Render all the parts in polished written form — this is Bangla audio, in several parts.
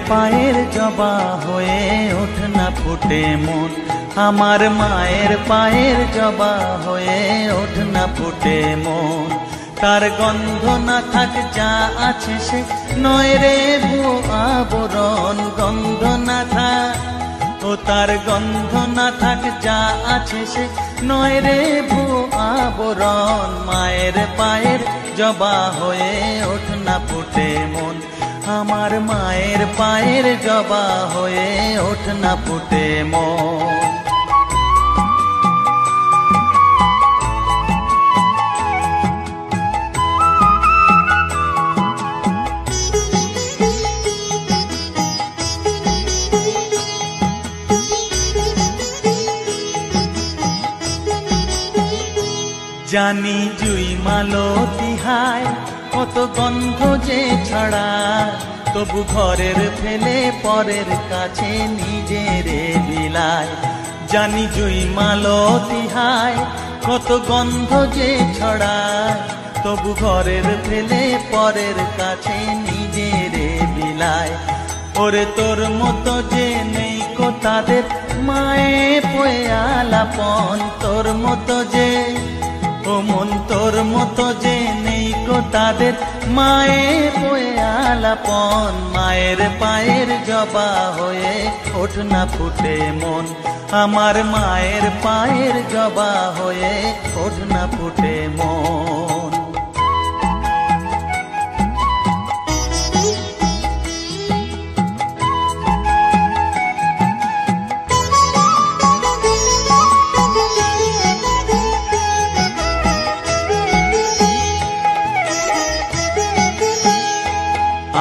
পায়ের জবা হয়ে ওঠ না ফুটে মন, আমার মায়ের পায়ের জবা হয়ে ওঠ না ফুটে মন। তার গন্ধ না থাক যা আছে সে নয় রে ভুয়ো আবরণ, গন্ধ না থাক ও তার গন্ধ না থাক যা আছে সে নয় রে ভুয়ো আবরণ। মায়ের পায়ের জবা হয়ে ওঠ না ফুটে মন, আমার মায়ের পায়ের জবা হয়ে ওঠ না ফুটে মন। জানি জুই মালতী হায় কত গন্ধ যে ছড়ায়, তবু ঘরের ফেলে পরের কাছে নিজেরে বিলায়। জানি জুই মালতী হায় কত গন্ধ যে ছড়ায়, তবু ঘরের ফেলে পরের কাছে নিজেরে বিলায়। ওরে তোর মতো যে নেই কো তাদের মায়ে পয়ে আলাপন, তোর মতো যে ও মন তোর মতো যে নেই কো তাদের মায়ে পয়ে আলাপন। মায়ের পায়ের জবা হয়ে ওঠ না ফুটে মন, আমার মায়ের পায়ের জবা হয়ে ওঠ না ফুটে মন।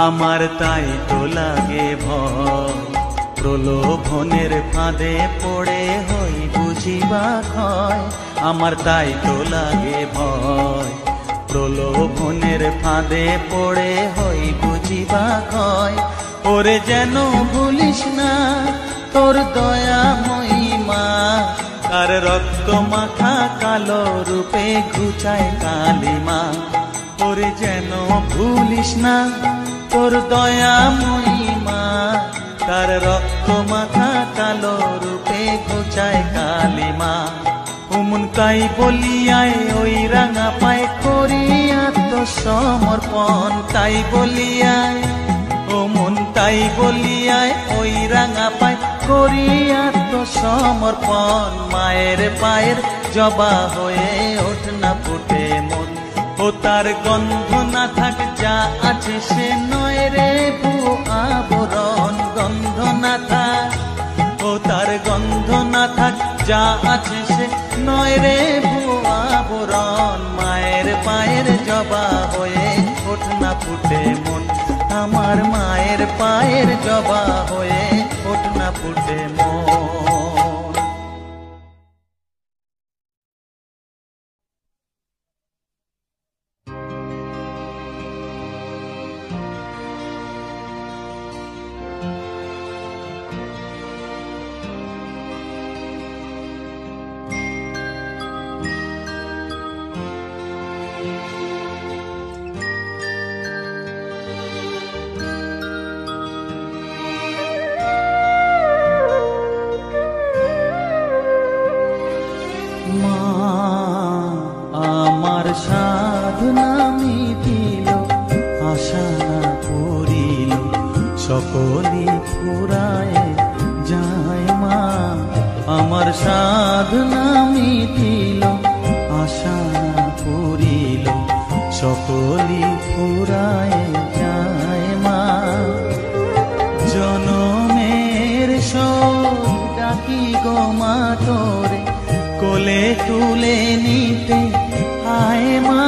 আমার তাই তো লাগে ভয়, প্রলোভনের ফাঁদে পড়ে হই বুঝিবা ক্ষয়। আমার তাই তো লাগে ভয়, প্রলোভনের ফাঁদে পড়ে হই বুঝিবা ক্ষয়। ওরে যেন ভুলিস না তোর দয়া মহিমা, তার রক্ত মাখা কালো রূপে ঘুচায় কালিমা। ওরে যেন ভুলিস না তোর দয়া মহিমা, তার রক্ত মাখা কালো রূপে ঘুচায় কালিমা। উমন তাই বলিয়ায় ওই রাঙা পায় করি আত্মসমর্পণ, তাই বলিয়ায় ও মন তাই বলিয়ায় ওই রাঙা পায় করি আত্মসমর্পণ। মায়ের পায়ের জবা হয়ে ওঠ না ফুটে মন, ও তার গন্ধ না থাক যা আছে সে নয় রে ভুয়ো আবরণ, গন্ধ না থাক ও তার গন্ধ না থাক যা আছে সে নয় রে ভুয়ো আবরণ। মায়ের পায়ের জবা হয়ে ওঠ না ফুটে মন, আমার মায়ের পায়ের জবা হয়ে ওঠ না ফুটে মন। সাধনা মিটিল আশা না করিল সকলি ফুরায় যায় মা, আমার সাধনা মিটিল আশা না করিল সকলি ফুরায় যায় মা। জনমের শোক ডাকি গো মা তোরে কোলে তুলে নিতে আয় মা,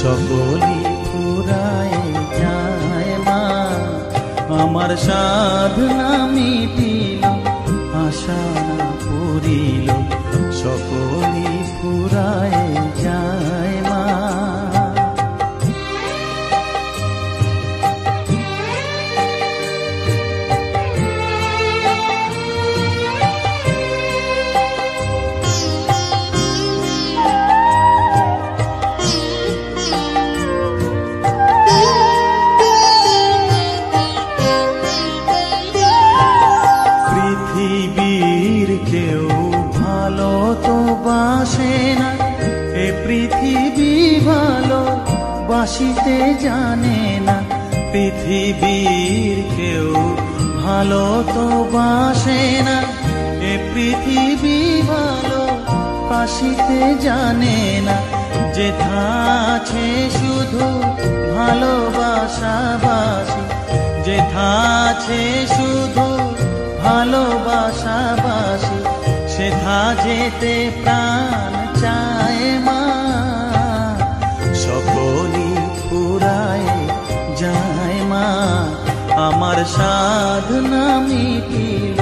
সকলি ফুরায় যায় মা। আমার সাধনা মিটিল আশা না করিল সকলি ফুরায় যায় মা। ভালো বাসিতে জানে না, পৃথিবীর কেউ ভালো তো বাসে না। এ পৃথিবী ভালো বাসিতে জানে না, যেথা আছে শুধু ভালোবাসাবাসি, যেথা আছে শুধু ভালোবাসাবাসি, সেথা যেতে প্রাণ চায় মা। সকলই ফুরায় যায় মা, আমার সাধনা মিটিল,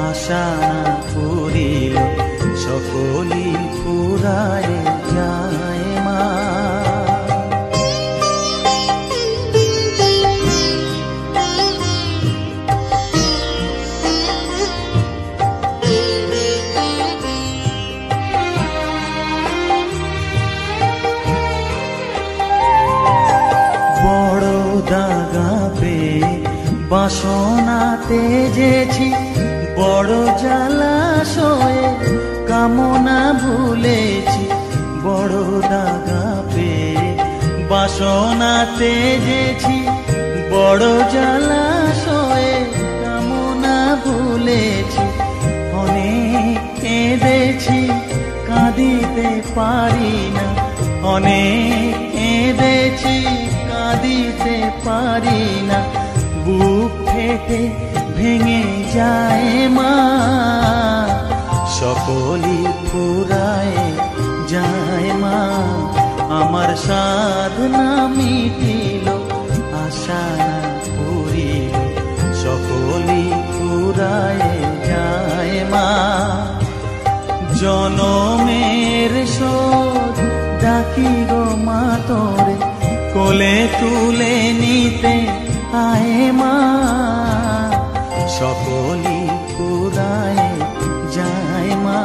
আশা না পুরিল, সকলই ফুরায় যায় মা। বড় দাগা পেয়ে বাসনা তেজেছি, বড় জলাশয়ে কামনা ভুলেছি। বড় দাগা পেয়ে বাসনা তেজেছি, বড় জলাশয়ে কামনা ভুলেছি। অনেক কেঁদেছি কাঁদিতে পারি না, অনেক কেঁদেছি কাঁদিতে পারি না, বুক ফেটে ভেঙে যায় মা। সকলই ফুরায় যায় মা, আমার সাধনা মিটিল, আশা না পুরিল, সকলই ফুরায় যায় মা। জনমের শোধ ডাকি গো মা তোরে, কোলে তুলে নিতে আয় মা। সকলই ফুরায় যায় মা,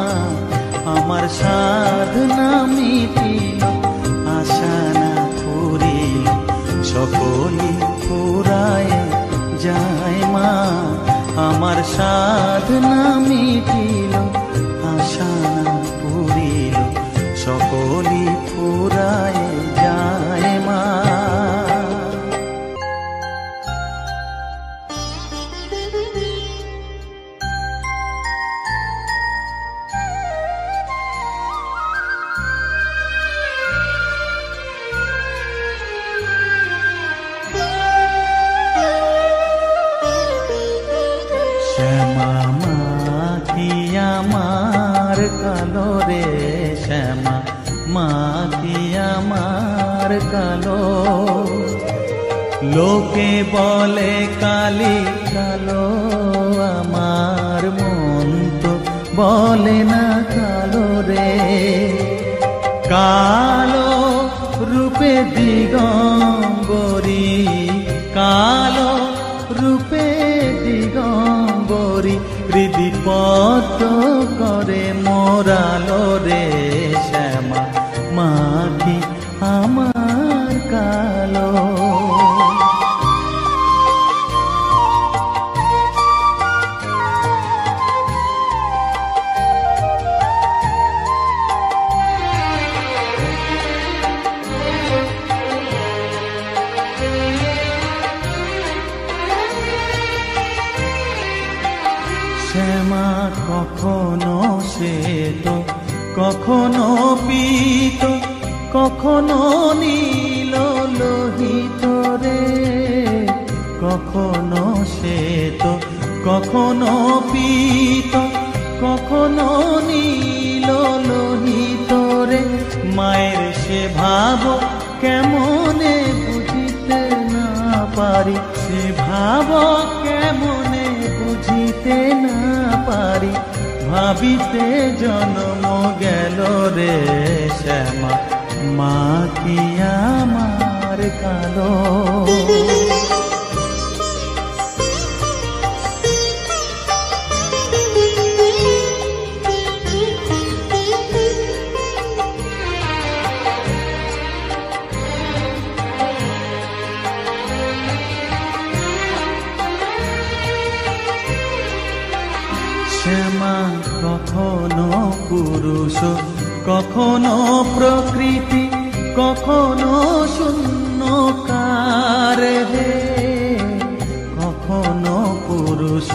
আমার সাধনা মিটিল, আশা না পুরিল, সকলই ফুরায় যায় মা। আমার সাধনা মিটিল, আশা না পুরিল, সকলই ফুরায় যায় মা। শ্যামা মা কি আমার কালো রে, শ্যামা মা কি আমার কালো। লোকে বলে কালি কালো, আমার মন তো বলে না কালো রে। কালো রূপে দিগম্বরী, কালো রূপে দিগম্বরী, হৃদি পদ্ম করে মোরালো রে। শ্যামা মা কি আমার কালো। শ্যামা কখনো শ্বেত, কখনো পীত, কখনো নীল লোহিত রে। কখনো শ্বেত, কখনো পীত, কখনো নীল লোহিত রে। মায়ের সে ভাব কেমনে বুঝিতে না পারি, সে ভাব কেমনে বুঝিতে না পারি, ভাবিতে জন্ম গেল রে। শ্যামা মা কি আমার কালো। শ্যামা কখনো পুরুষ, কখনো প্রকৃতি, কখনো শূন্যকার হে, কখনো পুরুষ,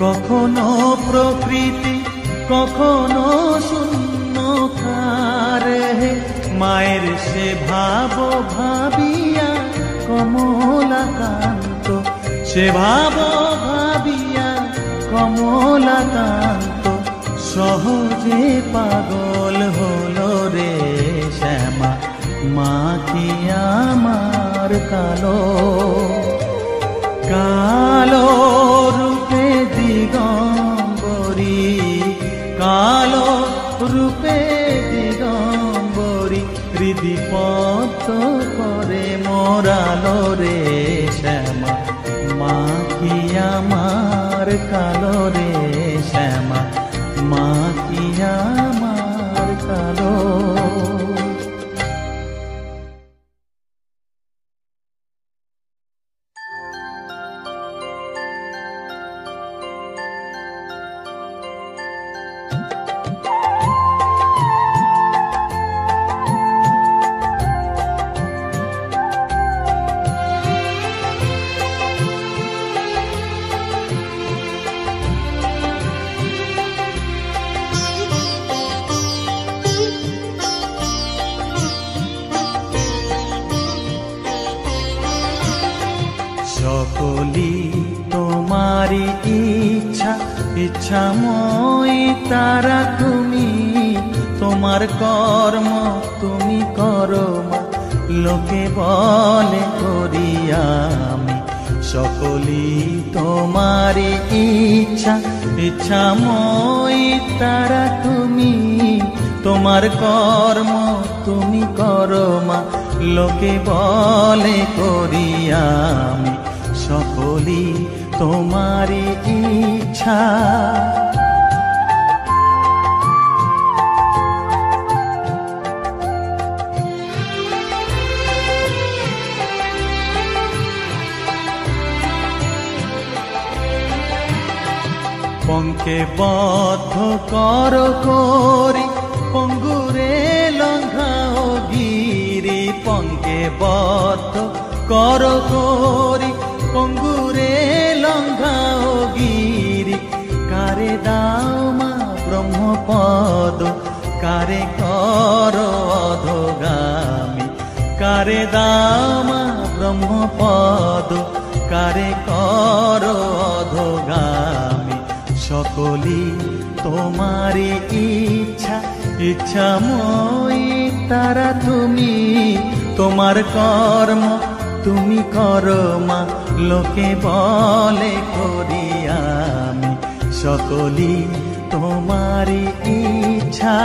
কখনো প্রকৃতি, কখনো শূন্যকার হে। মায়ের সে ভাব ভাবিয়া কমলাকান্ত, সে ভাব ভাবিয়া কমলাকান্ত সহজে পাগল হলো রে শ্যামা। মা কি আমার কালো, কালো রূপে দিগম্বরী, কালো রূপে দিগম্বরী হৃদি পদ্ম করে মোরালো রে শ্যামা। মা কি আমার কালো রে শ্যামা, মা কি আমার কালো। সকলি তোমারি ইচ্ছা, ইচ্ছাময় তারা তুমি, তোমার কর্ম তুমি করো মা, লোকে বলে করি আমি। সকলি তোমারি ইচ্ছা, ইচ্ছাময় তারা তুমি, তোমার কর্ম তুমি করো মা, লোকে বলে করি আমি। সকলি তোমারি ইচ্ছা। পঙ্কে বদ্ধ কর করি, পঙ্গুরে লঙ্ঘাও গিরি। পঙ্কে বদ্ধ কর করি, পঙ্গুরে লঙ্ঘাও গিরি। কারে দাও মা ব্রহ্মপদ, কারে কর অধোগামী। কারে দাও মা ব্রহ্মপদ, কারে কর অধোগামী। সকলি তোমারি ইচ্ছা, ইচ্ছাময় তারা তুমি, তোমার কর্ম তুমি করো মা, লোকে বলে করি আমি। সকলি তোমারি ইচ্ছা।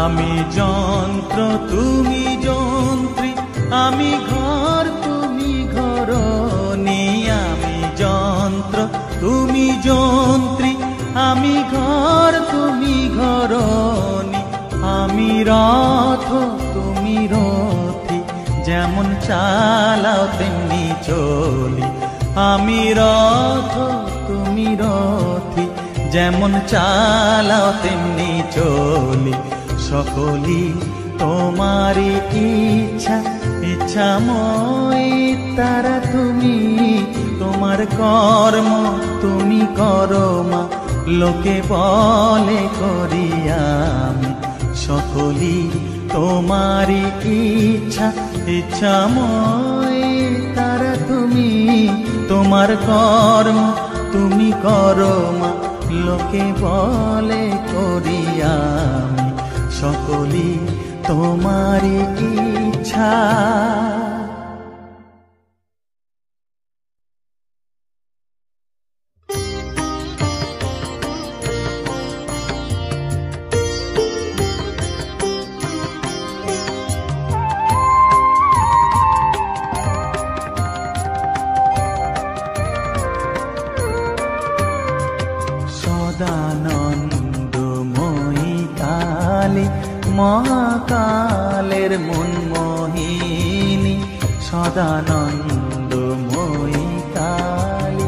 আমি যন্ত্র তুমি যন্ত্রী, আমি ঘর তুমি ঘরণী। আমি যন্ত্র তুমি যন্ত্রী, আমি ঘর তুমি ঘরণী। আমি রথ তুমি রথী, যেমন চালাও তেমনি চলি। আমি রথ তুমি রথী, যেমন চালাও তেমনি চলি। সকলি তোমারি ইচ্ছা, ইচ্ছাময় তারা তুমি, তোমার কর্ম তুমি করো মা, লোকে বলে করি আমি। সকলি তোমারি ইচ্ছা, ইচ্ছাময় তারা তুমি, তোমার কর্ম তুমি করো মা, লোকে বলে করি আমি। সকলি তোমারি ইচ্ছা। সদানন্দময়ী কালী, মহাকালের মনমোহী সদানন্দময়ী কালী,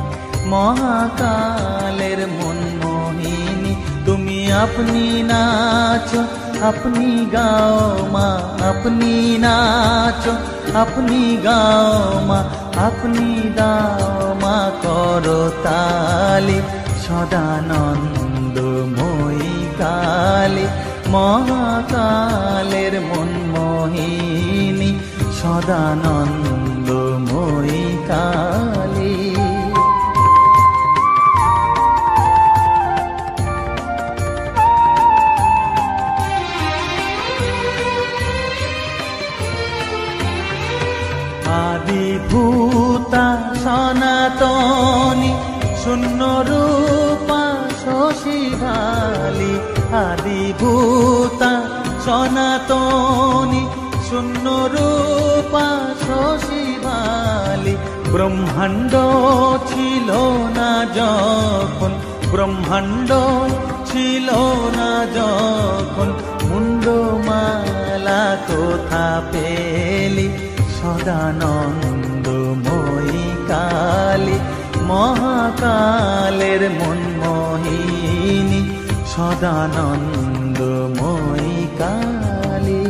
মহাকালের মনমোহিনী। তুমি আপনি নাচো, আপনি গাও মা, আপনি নাচো, আপনি গাও মা, আপনি দাও মা করতালি। সদানন্দময়ী কালী, মহাকালের মনমোহিনী, সদানন্দময়ী কালী। আদিভূতা সনাতনী, শূন্য রূপা শশীভালি। আদিভূতা সনাতনী, শূন্য রূপা শশীভালি। ব্রহ্মাণ্ড ছিল না যখন, ব্রহ্মাণ্ড ছিল না যখন, মুন্ডমালা কোথা পেলি। সদানন্দময়ী কালী, মহাকালের মনমোহিনী, সদানন্দময়ী কালী।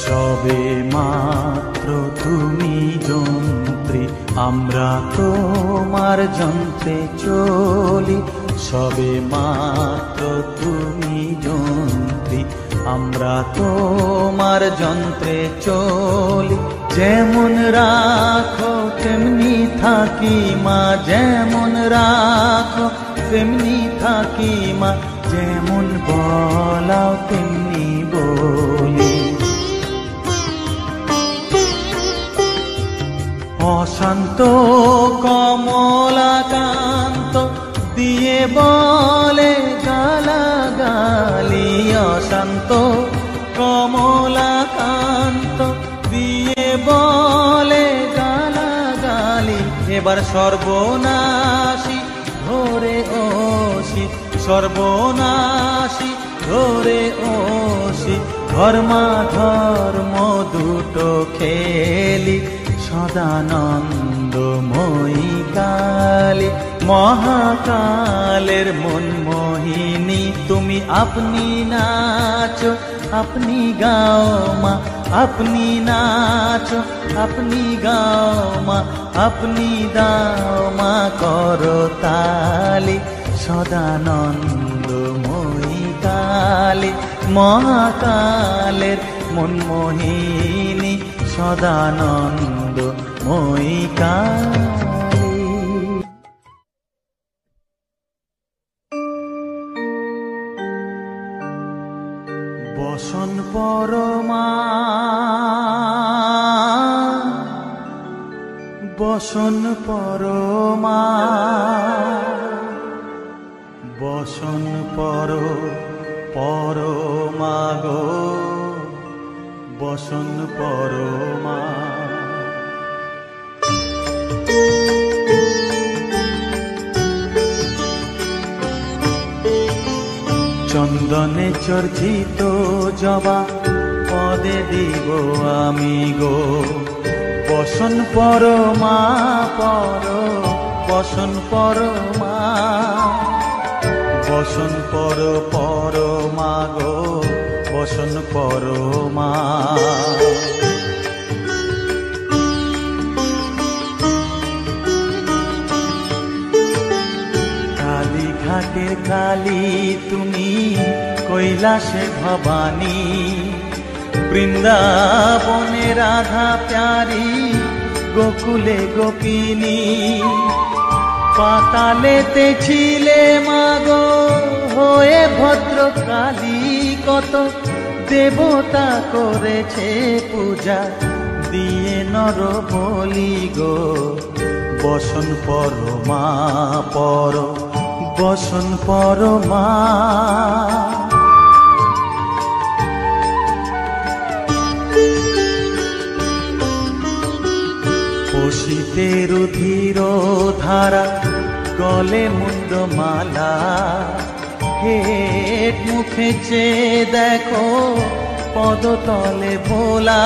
সবে মাত্র তুমি যন্ত্রী, আমরা তোমার যন্ত্রে চলি। সবে মাত্র তুমি যন্ত্রী, আমরা তোমার যন্ত্রে চলি। যেমন রাখো তেমনি থাকি মা, যেমন রাখো তেমনি থাকি মা, যেমন বলাও তেমনি বলি। অশান্ত কমলাকান্ত দিয়ে বলে গালাগালি। অশান্ত কমলাকান্ত দিয়ে বলে গালাগালি। এবার সর্বনাশী ধরে ওসি, সর্বনাশী ধরে ওসি, ধর্মাধর্ম দুটো খেলি। সদানন্দময়ী কালী, মহাকালের মনমোহিনী। তুমি আপনি নাচো, আপনি গাও মা, আপনি নাচো, আপনি গাও মা, আপনি দাও মা করতালি। সদানন্দময়ী কালী, মহাকালের মনমোহিনী, সদানন্দময়ী কালী। বসন পরমা, বসন পরমা, বসন পরমা গো, বসন পরমা। চন্দনে চর্চিত জবা পদে দিব আমি গো, বসন পরমা পর, বসন পরমা, বসন পরমা গো, বসন পরমা। কালীঘাটের কালী তুমি, কৈলাসে ভবানী, বৃন্দাবনে রাধা প্যারি, গোকুলে গোপিনী। পাতালেতে ছিলে মাগো হয়ে ভদ্রকালী, কত দেবতা করেছে পূজা দিয়ে নর বলি গো, বসন পরমা পর, বসন পরমা। শীতের ধীর ধারা গলে মুন্ড মালা হেট মুখে চেয়ে দেখো পদতলে ভোলা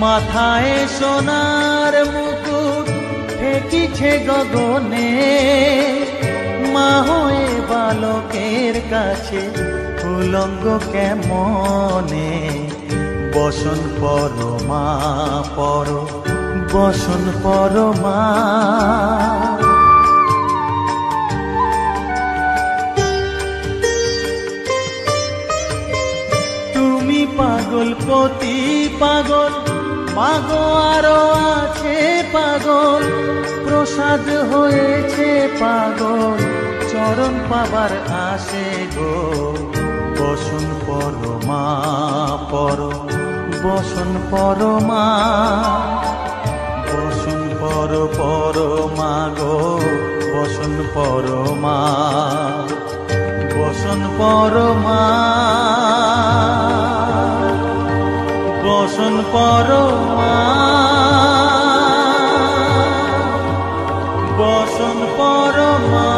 মাথায় সোনার মুকুট ঠেকিছে গগনে মা হয়ে বালকের কাছে উলঙ্গ কেমনে বসন পরমা পর বসন পরমা তুমি পাগল পতি পাগল মাগো আরো আছে পাগল প্রসাদ হয়েছে পাগল চরণ পাবার আসে গো বসন পরমা পর বসন পরমা বসন পর পরমা গো বসন পরমা বসন পরমা বসন পরমা বসন পরমা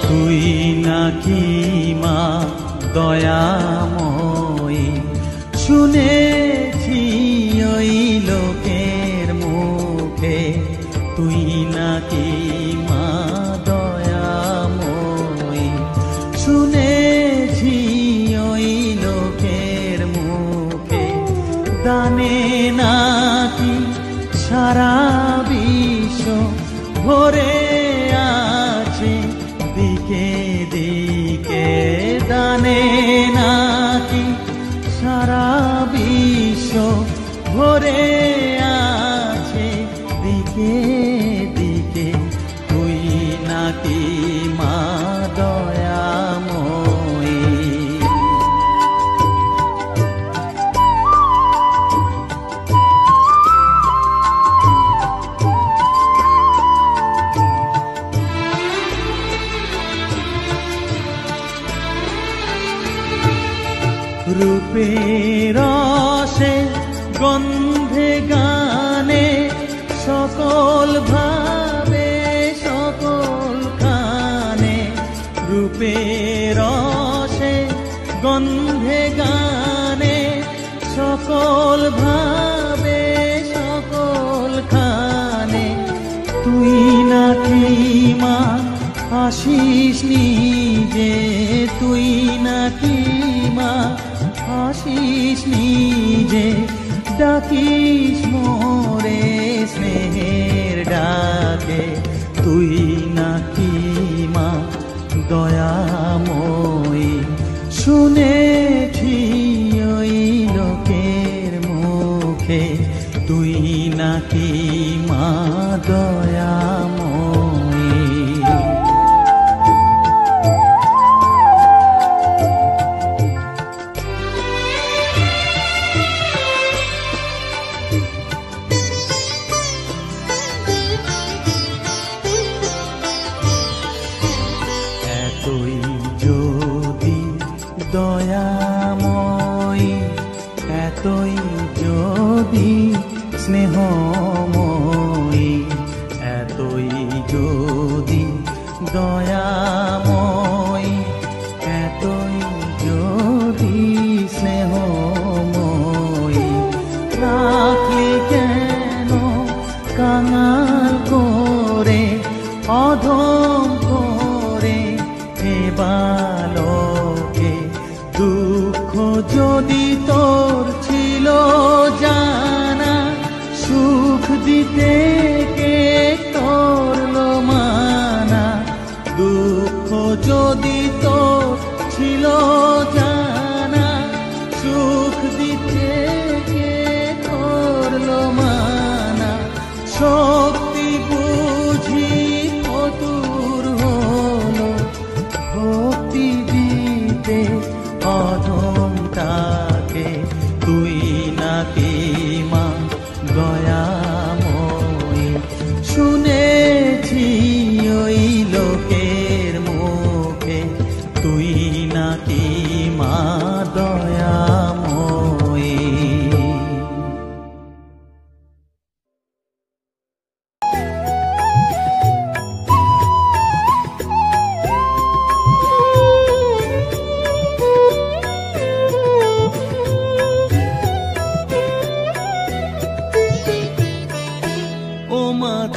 তুই নাকি মা দয়াময়ী শুনেছি ওই লোকের মুখে তুই নাকি মা দয়াময়ী শুনেছি ওই লোকের মুখে দানে নাকি সারা বিশ্ব ভরে আছে দিকে দিকে দানে নাকি সারা বিশ্ব ভরে আছে দিকে দিকে তুই নাকি মা দয়াময়ী রূপের রসে গন্ধে গানে সকল ভাবে সকল খানে রূপের রসে গন্ধে গানে সকল ভাবে সকল খানে তুই নাকি মা আসিস নিজে তুই নাকি মা আসিস নিজে ডাকিস মোরে স্নেহের ডাকে তুই নাকি মা দয়াময়ী শুনেছি ওই লোকের মুখে তুই নাকি মা দয়াময়ী এতই যদি দয়াময়ী এতই যদি স্নেহময়ী এতই যদি দয়াময়ী এতই যদি স্নেহময়ী রাখলি কেন দিতে কে করলো মানা, দুঃখ যদি তো ছিল জানা, সুখ দিতে কে করলো মানা, শক্তি বুঝি ফতুর হলো, ভক্তি দিতে অধমটাকে, তুই নাকি মা দয়াময়ী, শুনেছি ওই লোকের মুখে, তুই নাকি মা দয়াময়ী।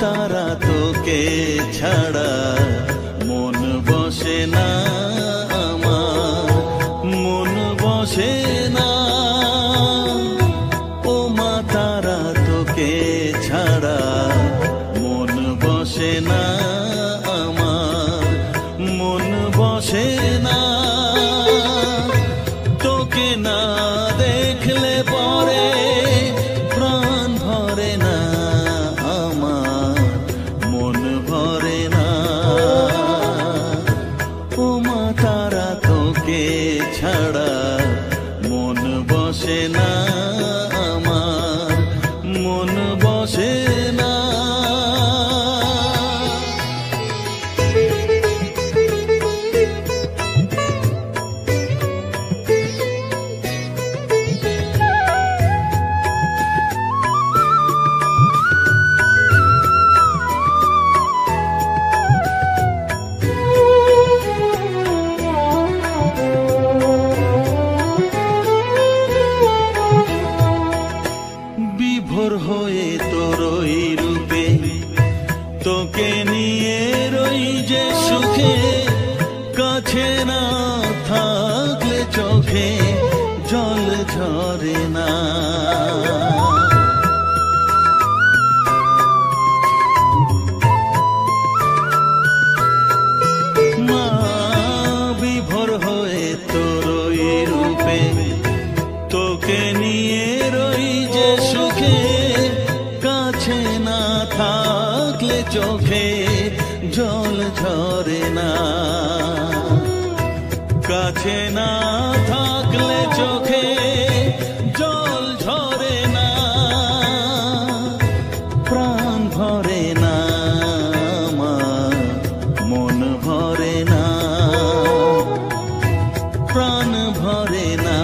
তারা তোকে ছাড়া মন বসে না আমার, মন বসে না। ও মা তারা তোকে ছাড়া মন বসে না আমার, মন বসে না। তোকে না দেখলে পরে প্রাণ ভরে না, মন ভরে না। ও মা তারা তোকে ছাড়া মন বসে না আমার, মন বসে না। বিভোর হয়ে তোর ওই রূপে তোকে নিয়ে রই যে সুখে, কাছে না থাকলে চোখে জল ঝরে না। মা বিভোর হয়ে তোর ওই রূপে তোকে নিয়ে রই যে সুখে, কাছে না থাকলে চোখে জল ঝরে না। কাছে না থাকলে চোখে জল ঝরে না, প্রাণ ভরে না আমার, মন ভরে না, প্রাণ ভরে না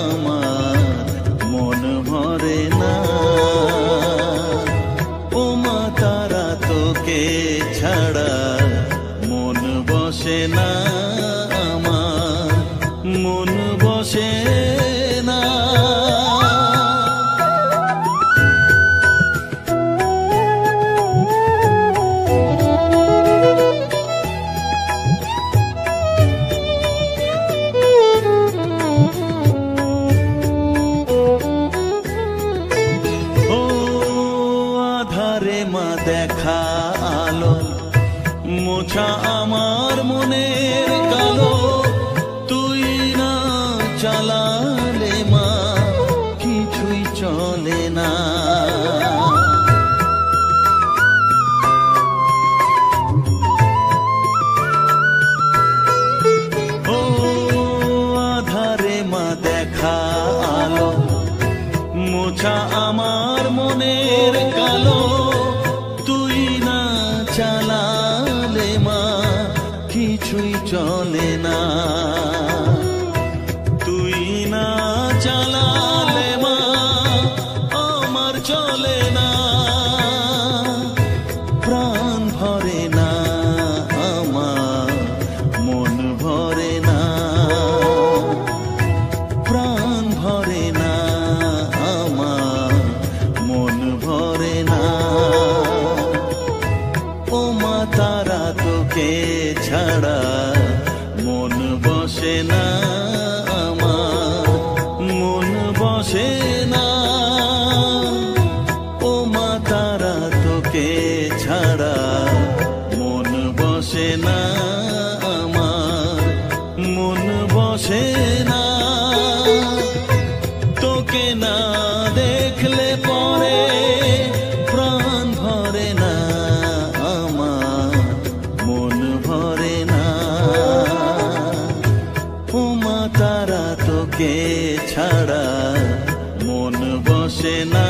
আমার, মন ভরে না। ও মা তারা তোকে ছাড়া মন বসে না আমার, মন বসে না। মা দেখা আলো মোছা আমার মনের কালো, তুই না চালালে মা কিছুই চলে না। ও আধারে মা দেখা আলো মোছা আমার মনের কালো, তুই না চালালে মা কিছুই চলে না। তুই না চালালে মা আমার চলে না, প্রাণ ভরে না আমার, মন ভরে না, প্রাণ ভরে না আমার, মন ভরে না। ও মা তারা তোকে ছাড়া মন বসে না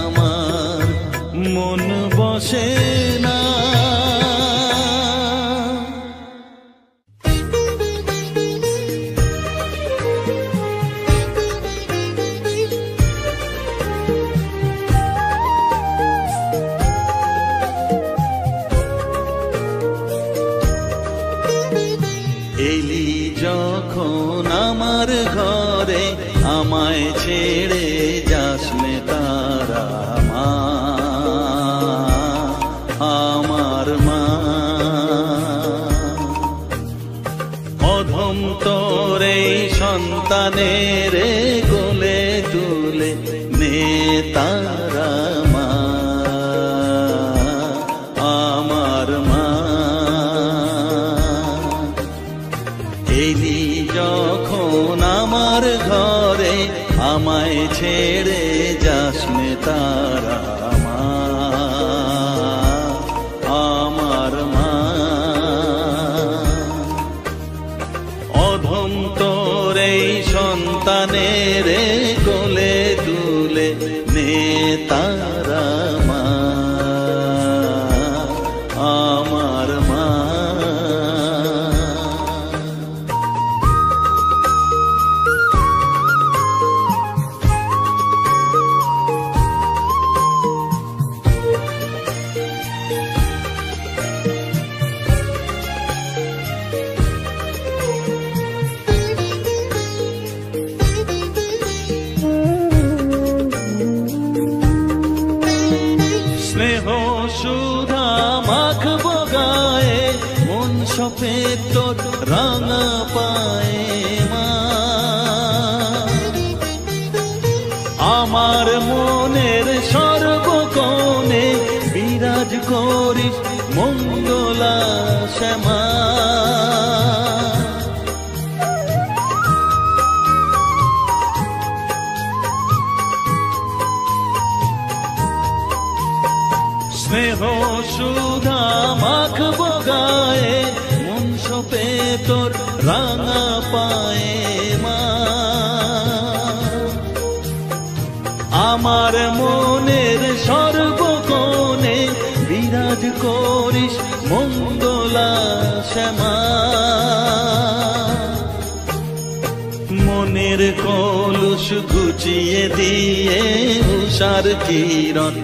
আমার, মন বসে না। এলি যখন আমার ঘরে, আমায় ছেড়ে যাস নে তারা মা, আমার মা। অধম তোর এই সন্তানের কোলে তুলে নে তারা মা, আমার মা। এলি যখন আমার ঘরে, আমায় ছেড়ে যাস নে তারা মা, আমার মা। অধম তোর এই সন্তানের কোলে তুলে নে তারা মা, আমার মা। স্নেহ সুধা মাখবো গায়ে, মন সপে তোর রাঙা পায়ে মা। আমার মনের সর্বকোণে বিরাজ করিস মঙ্গলা শ্যামা। স্নেহ সুধা মাখবো গায়ে, মন সপে তোর রাঙা পায়ে মা। আমার মনের সর্বকোণে বিরাজ করিস মঙ্গলা শ্যামা। মনের কলুষ ঘুচিয়ে দিয়ে উষার কিরণ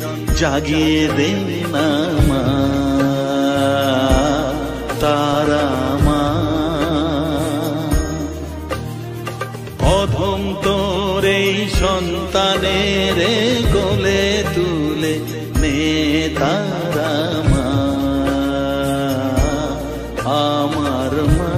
জাগিয়ে দে না মা, তারা মা। অধম তোর এই সন্তানের কোলে তুলে নে তারা মা, আমার মা।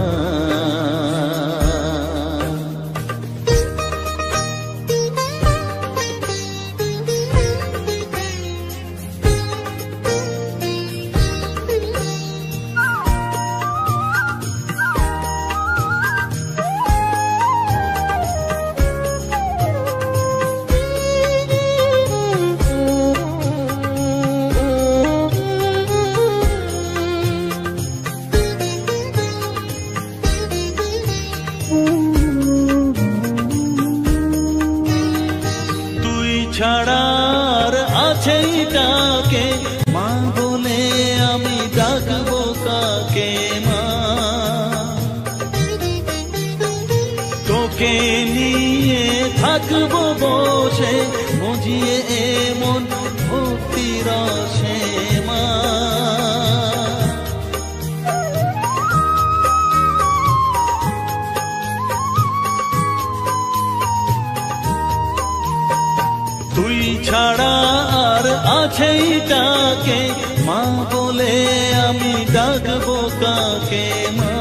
ছাড়ার আছেই ডাকে মা বলে আমি ডাকবো কাকে মা। তোকে নিয়ে থাকবো বসে মজিয়ে এমন ভক্তি রসে মা। তুই ছাড়া আর আছেই ডাকে মা বলে আমি ডাকবো কাকে মা।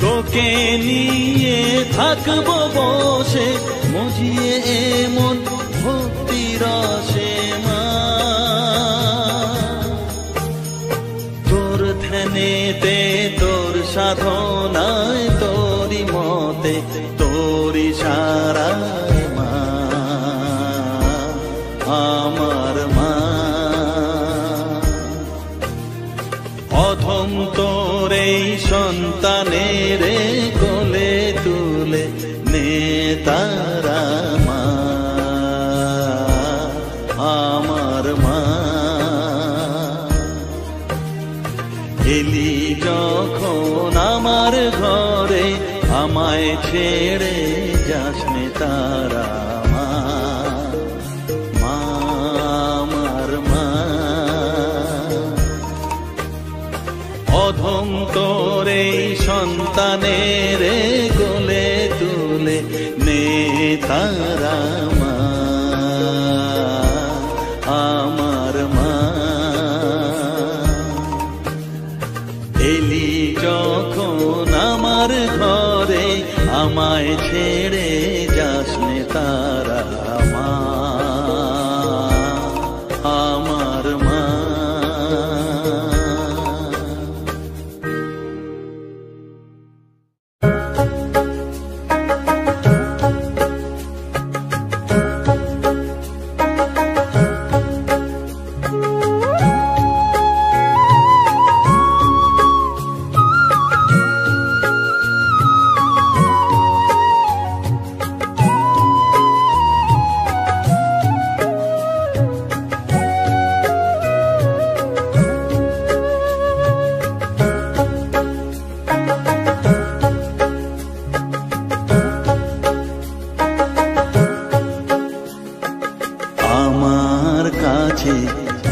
তোকে নিয়ে থাকবো বসে মজিয়ে এমন ভক্তি রসে মা। তোর ধ্যানেতে তোর সাধনায় তোরি মতে তোরি সারায় মা, আমার মা। অধম তোর এই সন্তানের কোলে তুলে নে তারা মা আমার মা। এলি যখন আমার ঘরে আমায় ছেড়ে যাসনে তারা মা আমার মা। অধম তোরে সন্তানের কোলে তুলে নে তারা মা আমার মা। এলি যখন আমার ঘরে আমায় ছেড়ে যাসনে তারা মা আমার মা।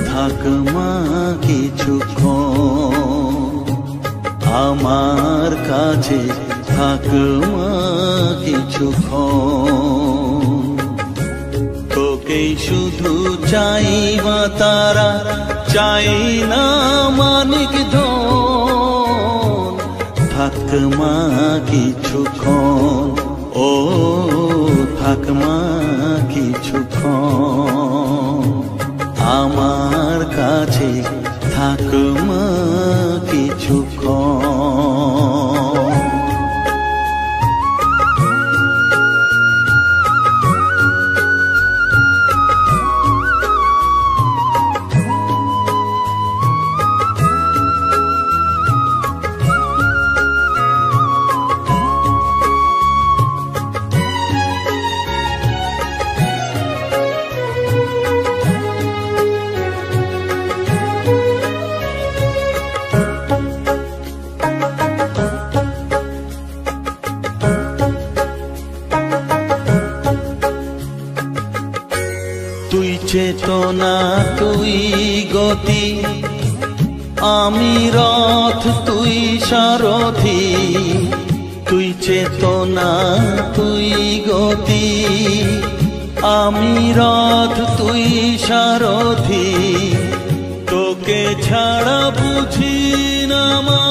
থাক মা কিছুক্ষণ, আমার কাছে থাক মা কিছুক্ষণ। তোকেই শুধু চাই মা তারা, চাই না মানিক ধন। থাক মা কিছুক্ষণ, ও থাক মা কিছুক্ষণ, আমার কাছে থাক মা কিছুক্ষণ। তুই চেতনা তুই গতি, আমি রথ তুই সারথি। তুই চেতনা তুই গতি, আমি রথ তুই সারথি। তোকে ছাড়া বুঝি না মা,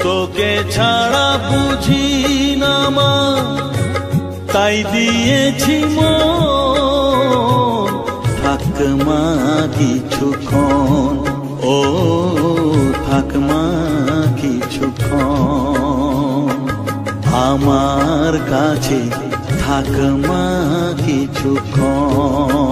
তোকে ছাড়া বুঝি না মা, তাই দিয়েছি মন। থাক মা কিছুক্ষণ, ও থাক মা কিছুক্ষণ, আমার কাছে থাক মা কিছুক্ষণ।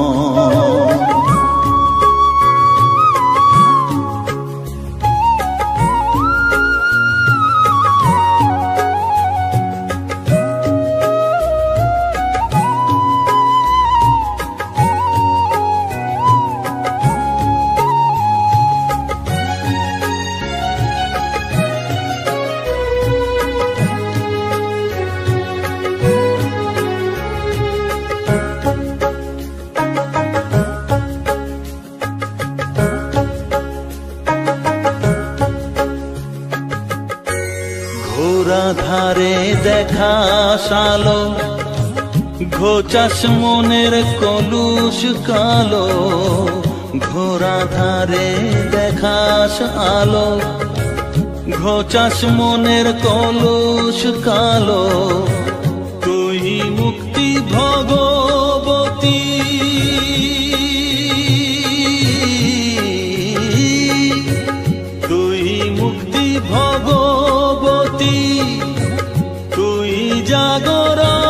ঘোরা ধারে দেখা সালো, ঘোচাস মনের কলুষ কালো। ঘোরা ধারে দেখাস আলো, ঘোচাস মনের কলুষ কালো। তুই মুক্তি ভগবতী, তুই মুক্তি ভগবতী, তুই জাগরণ।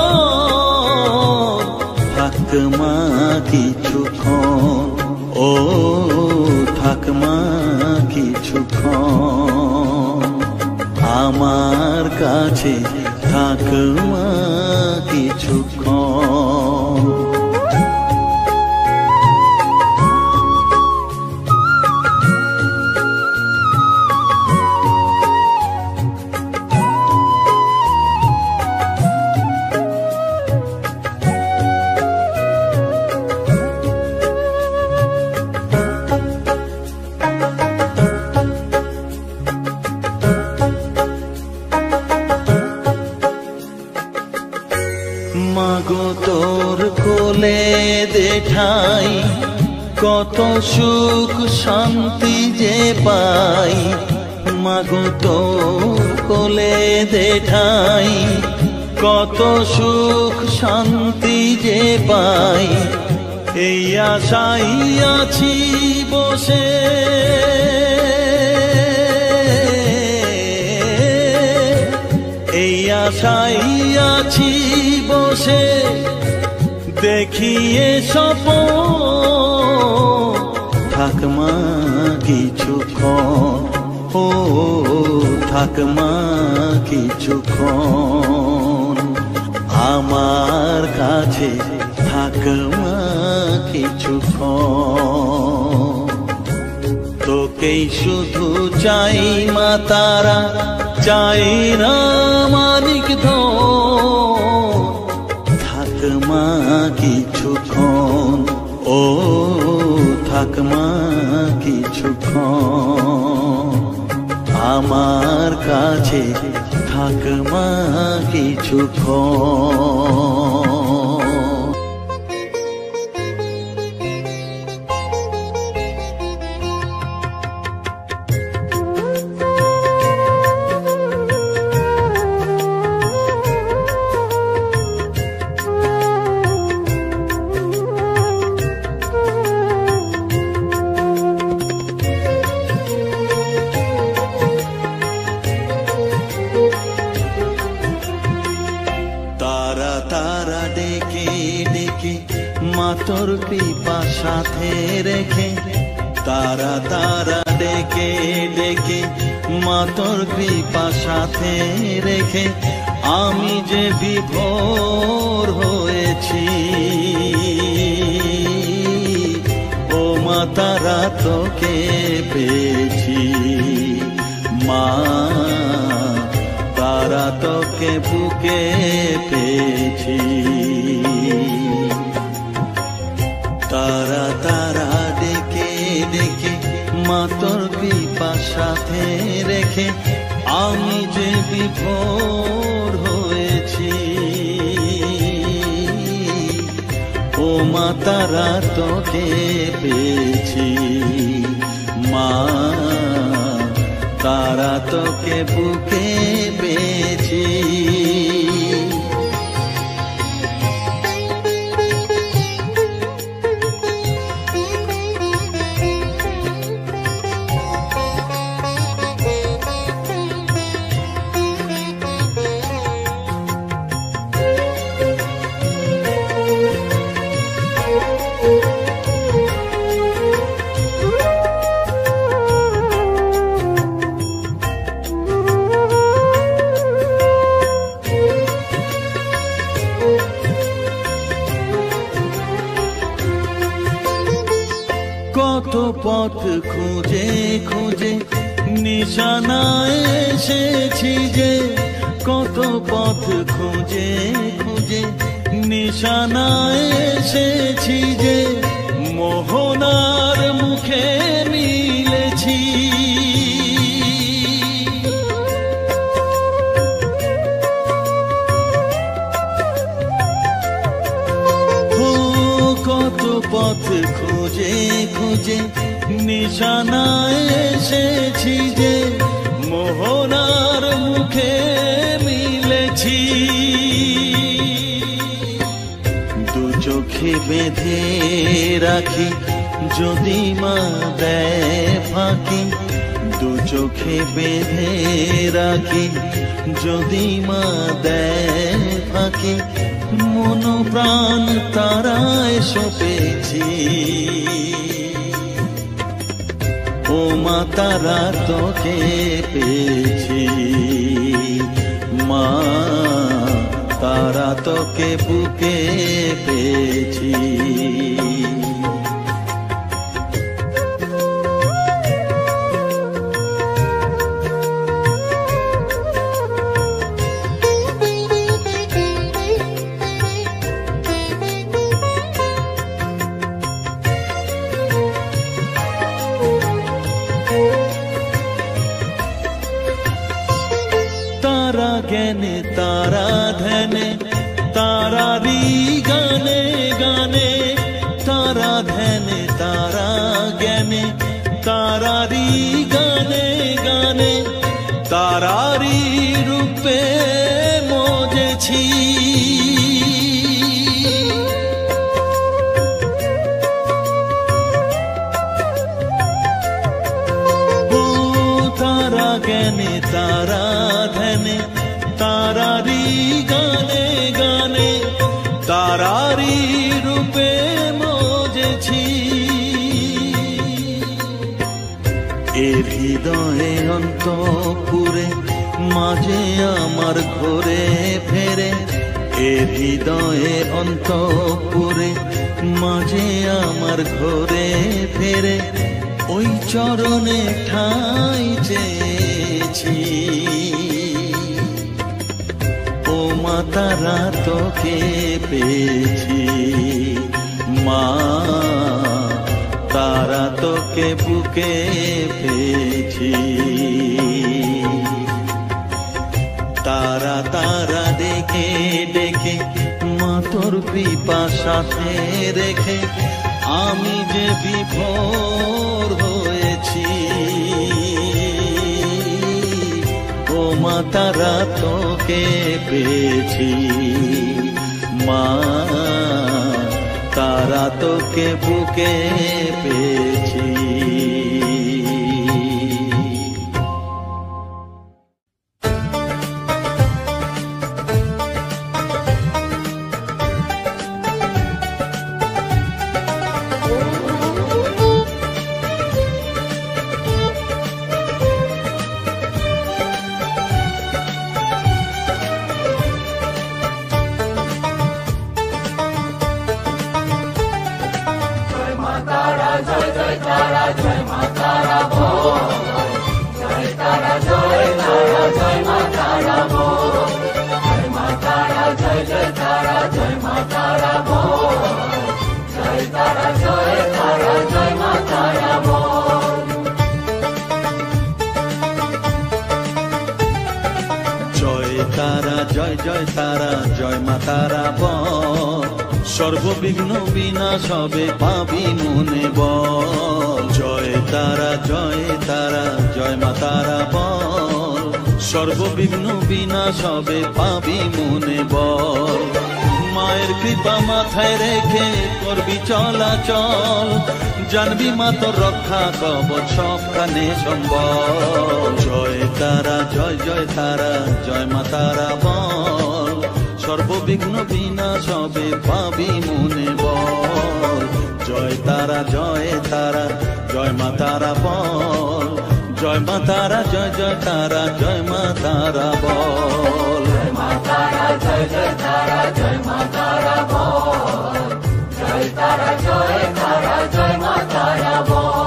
থাক মা কিছুক্ষণ, ও থাক মা কিছুক্ষণ, আমার কাছে থাক মা কিছুক্ষণ। মাগো তোর কোলে দেঠাই কত সুখ শান্তি যে পাই, মাগো তোর কোলে দেঠাই কত সুখ শান্তি যে পাই। এই আশাই আছি বসে, এই আশাই আছি বসে, দেখিয়ে স্বপন থাক মা কিছুক্ষণ, ও থাক মা কিছুক্ষণ। আমার কাছে থাক মা কিছুক্ষণ। তোকেই শুধু চাই মা তারা, চাই না মানিক ধন, থাক মা কিছুক্ষণ, ও থাক মা কিছুক্ষণ। আমার কাছে থাক মা কিছুক্ষণ। তারা ডেকে ডেকে মা তোর কৃপা সাথে রেখে, তারা তারা ডেকে ডেকে মা তোর কৃপা সাথে রেখে, আমি যে বিভোর হয়েছি। ও মা তারা তোকে পেয়েছি, মা তারা তোকে বুকে পেয়েছি। তারা তারা ডেকে ডেকে মা তোর কৃপা সাথে রেখে, আমি যে বিভোর হয়েছি। ও মা তারা তোকে পেয়েছি, মা তারা তোকে বুকে পেয়েছি। কত পথ খুঁজে খুঁজে নিশানায় এসেছি যে, কত পথ খুঁজে খুঁজে নিশানায় এসেছি যে, মোহনার মুখে মিলেছি। কত পথ খুঁজে খুঁজে নিশানায় এসেছি যে, মোহনার মুখে মিলেছি। দু চোখে বেঁধে রাখি যদি মা দেয় ফাঁকি, দু চোখে বেঁধে রাখি যদি মা দেয় ফাঁকি, মন প্রাণ তারায় সপেছি। ও মা তারা তোকে পেয়েছি। তোকে বুকে পেয়েছি। तारा ज्ञाने तारा ध्याने तारारी गाने गाने, तारा ध्याने तारा ज्ञाने तारारी गाने गाने, तारारी रूपे मोजेছি। तारा ज्ञाने तारा ध्याने तारारी गाने गाने, तारारी रूपे मोजेছি। এর হৃদয়ে অন্তপুরে মাঝে আমার ঘরে ফেরে, এর হৃদয়ে অন্তপুরে মাঝে আমার ঘরে ফেরে, ওই চরণে ঠাঁই চেয়েছি। ও মা তারা তোকে পেয়েছি, মা তারা তোকে বুকে পেয়েছি। তারা তারা ডেকে ডেকে মা তোর কৃপা সাথে রেখে আমি যে বিভোর হয়েছি। ও মা তারা তোকে পেয়েছি, মা তারা তোকে বুকে পেয়েছি। জয় জয় তারা জয় মা তারা বল, সর্ববিঘ্ন বিনাশ হবে পাবি মনে বল। জয় তারা জয় মা তারা বল, সর্ববিঘ্ন বিনাশ হবে পাবি মনে বল। মায়ের কৃপা মাথায় রেখে করবি চলাচল, জানবি মা তোর রক্ষা কবচ সবখানে সম্বল। জয় তারা জয় তারা জয় মা তারা বল, সর্ববিঘ্ন বিনাশ হবে পাবি মনে বল। জয় তারা জয় মা তারা বল, জয় মা তারা জয় তারা জয় মা তারা বল। জয় মা তারা জয় তারা জয় মা তারা বল, জয় তারা জয় মা তারা বল।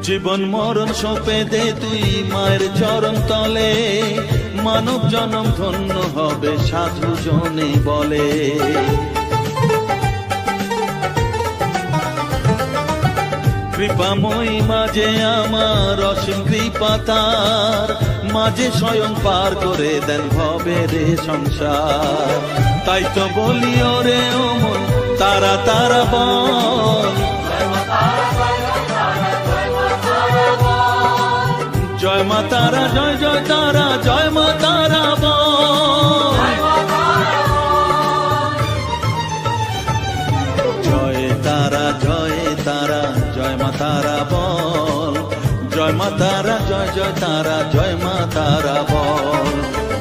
জীবন মরণ সঁপে দে তুই মায়ের চরণ তলে, মানব জনম ধন্য হবে সাধু জনে বলে। কৃপাময়ী মাঝে আমার অসীম কৃপা তার, মাঝে স্বয়ং পার করে দেন ভবের সংসার। তাই তো বলি ওরে ও মন তারা তারা বল, তারা জয় জয় তারা জয় মা তারা বল জয় তারা জয় তারা জয় মা তারা বল জয় মা তারা জয় জয় তারা জয় মা তারা বল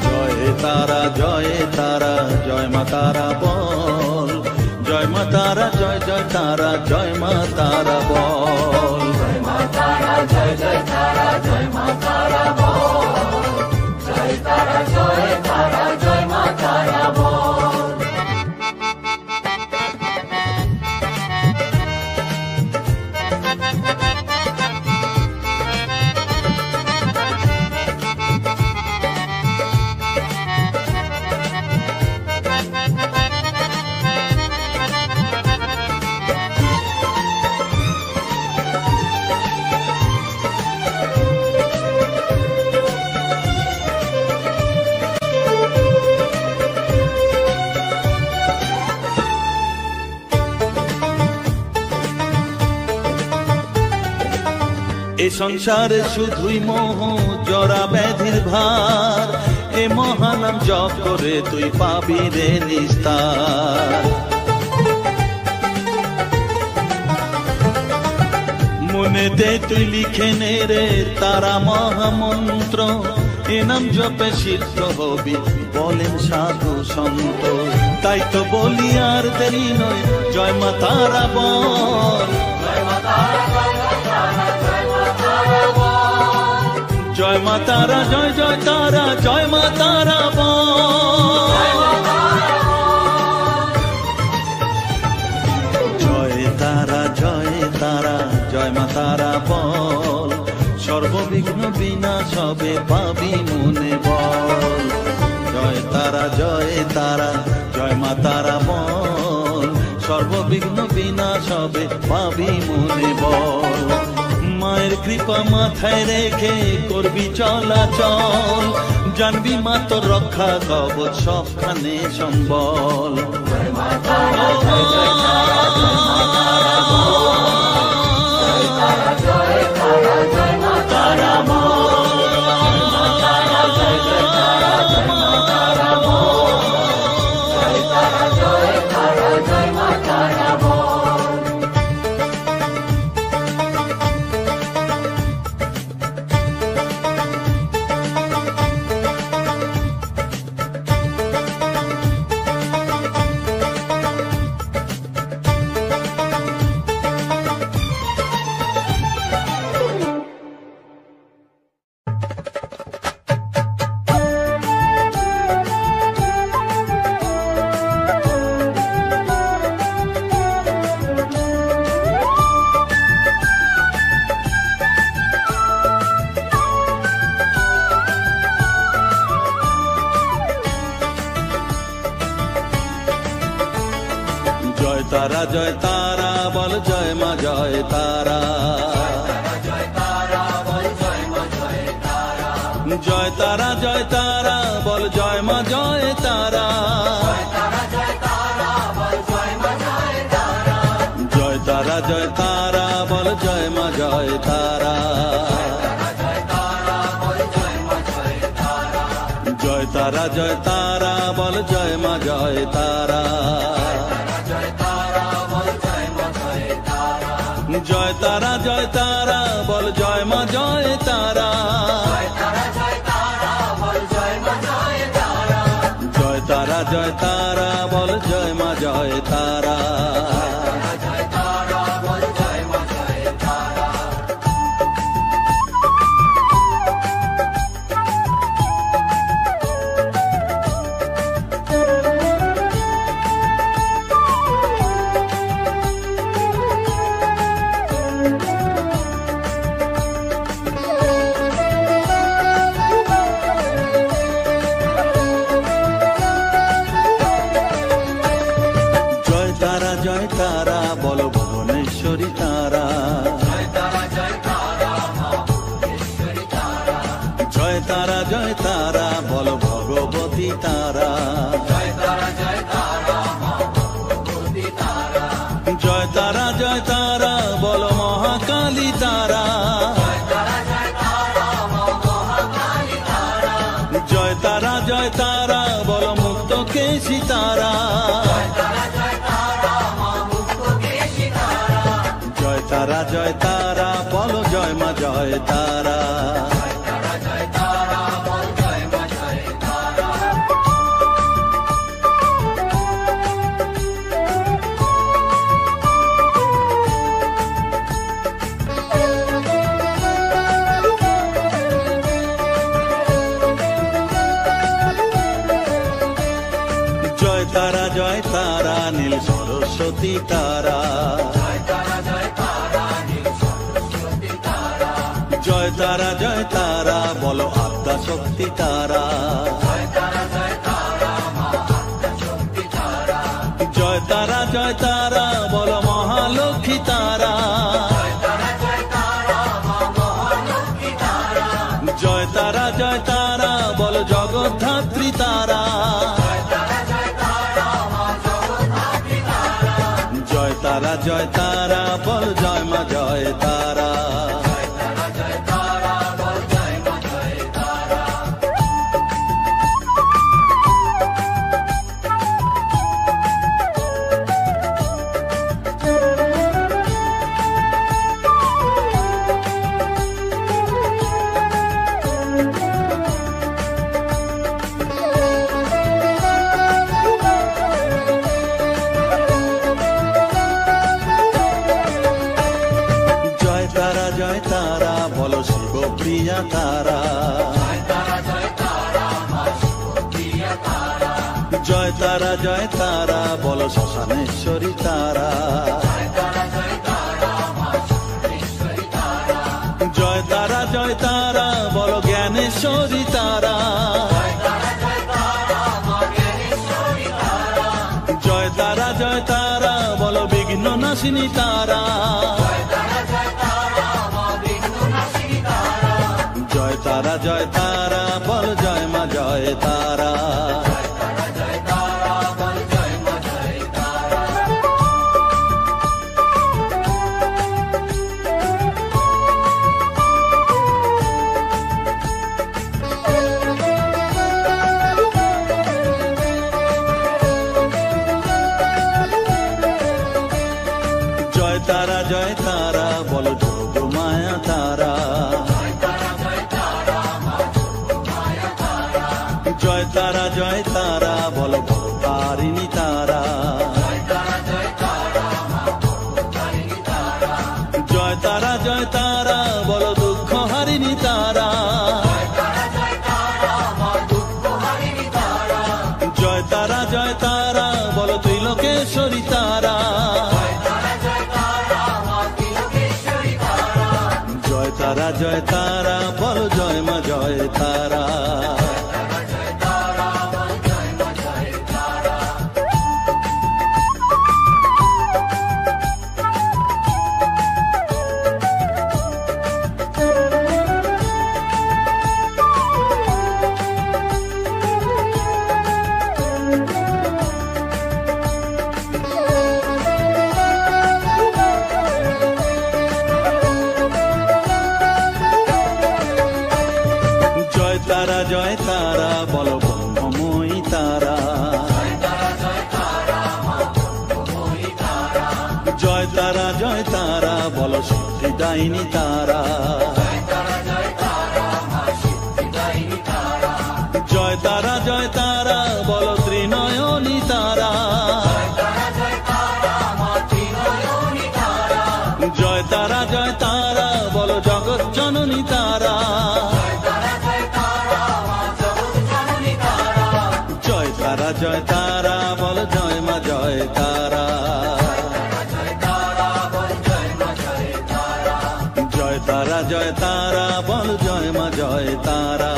জয় তারা জয় তারা জয় মা তারা বল জয় মা তারা জয় জয় তারা জয় মা তারা বল জয় মা তারা জয় জয় তারা জয় মা তারা বল জয় তারা জয় তারা জয় মা তারা বল এ সংসারে শুধুই মোহ জরা ব্যাধির ভার এ মহানাম জপ করে তুই পাবি রে নিস্তার মনেতে তুই লিখে নে রে তারা মহামন্ত্র এ নাম জপে সিদ্ধ হবি বলেন সাধু সন্ত তাই তো বলি আর দেরি নয় জয় মা তারা বল জয় মা তারা জয় মা তারা জয় জয় তারা জয় মা তারা জয় তারা জয় তারা জয় মা তারা বল সর্ববিঘ্ন বিনাশ হবে পাবি মনে বল জয় তারা জয় তারা জয় মা তারা বল সর্ববিঘ্ন বিনাশ হবে পাবি মনে বল মায়ের কৃপা মাথায় রেখে করবি চলাচল জানবি মা তোর রক্ষা কবচ সবখানে সম্বল তারা জয় তারা বল জয় মা জয় তারা জয় তারা জয় তারা বল জয় মা জয় তারা জয় তারা জয় তারা বল জয় মা জয় তারা জয় তারা জয় তারা বল জয় মা জয় তারা জয় তারা জয় তারা বল জয় মা জয় তারা জয় তারা জয় তারা বল জয় মা জয় তারা জয় তারা বল ভুবনেশ্বরী তারা জয় তারা জয় তারা বল ভগবতী তারা জয় তারা জয় তারা বল মহাকালী তারা জয় তারা জয় তারা বলো জয় মা জয় তারা। জয় তারা নীল সরস্বতী তারা, জয় তারা বলো আদ্যা শক্তি তারা, জয় তারা বলো মহালক্ষ্মী তারা, জয় তারা বলো জগদ্ধাত্রী তারা, জয় তারা বল জয় মা জয় তারা। জয় তারা বলো শিবপ্রিয়া তারা, জয় তারা বলো শ্মশানেশ্বরী তারা, জয় তারা বলো জ্ঞানেশ্বরী তারা, জয় তারা বলো বিঘ্ন নাশিনী তারা, জয় তারা বল জয় মা জয় তারা। জয় তারা বলো যোগ মায়া তারা, জয় তারা বলো তারিণী তারা, জয় তারা বলো দুঃখ হারিণী তারা, জয় তারা বলো ত্রিলোকেশ্বরী তারা, জয় তারা বলো জয় মা জয় তারা। জয় তারা বলো ব্রহ্মময়ী তারা, জয় তারা বলো সিদ্ধিদায়িনী তারা, জয় তারা বলো ত্রিনয়নী তারা, জয় তারা বলো জগৎ জননী তারা, জয় তারা বল জয় মা জয় তারা। জয় তারা বল জয় মা জয় তারা।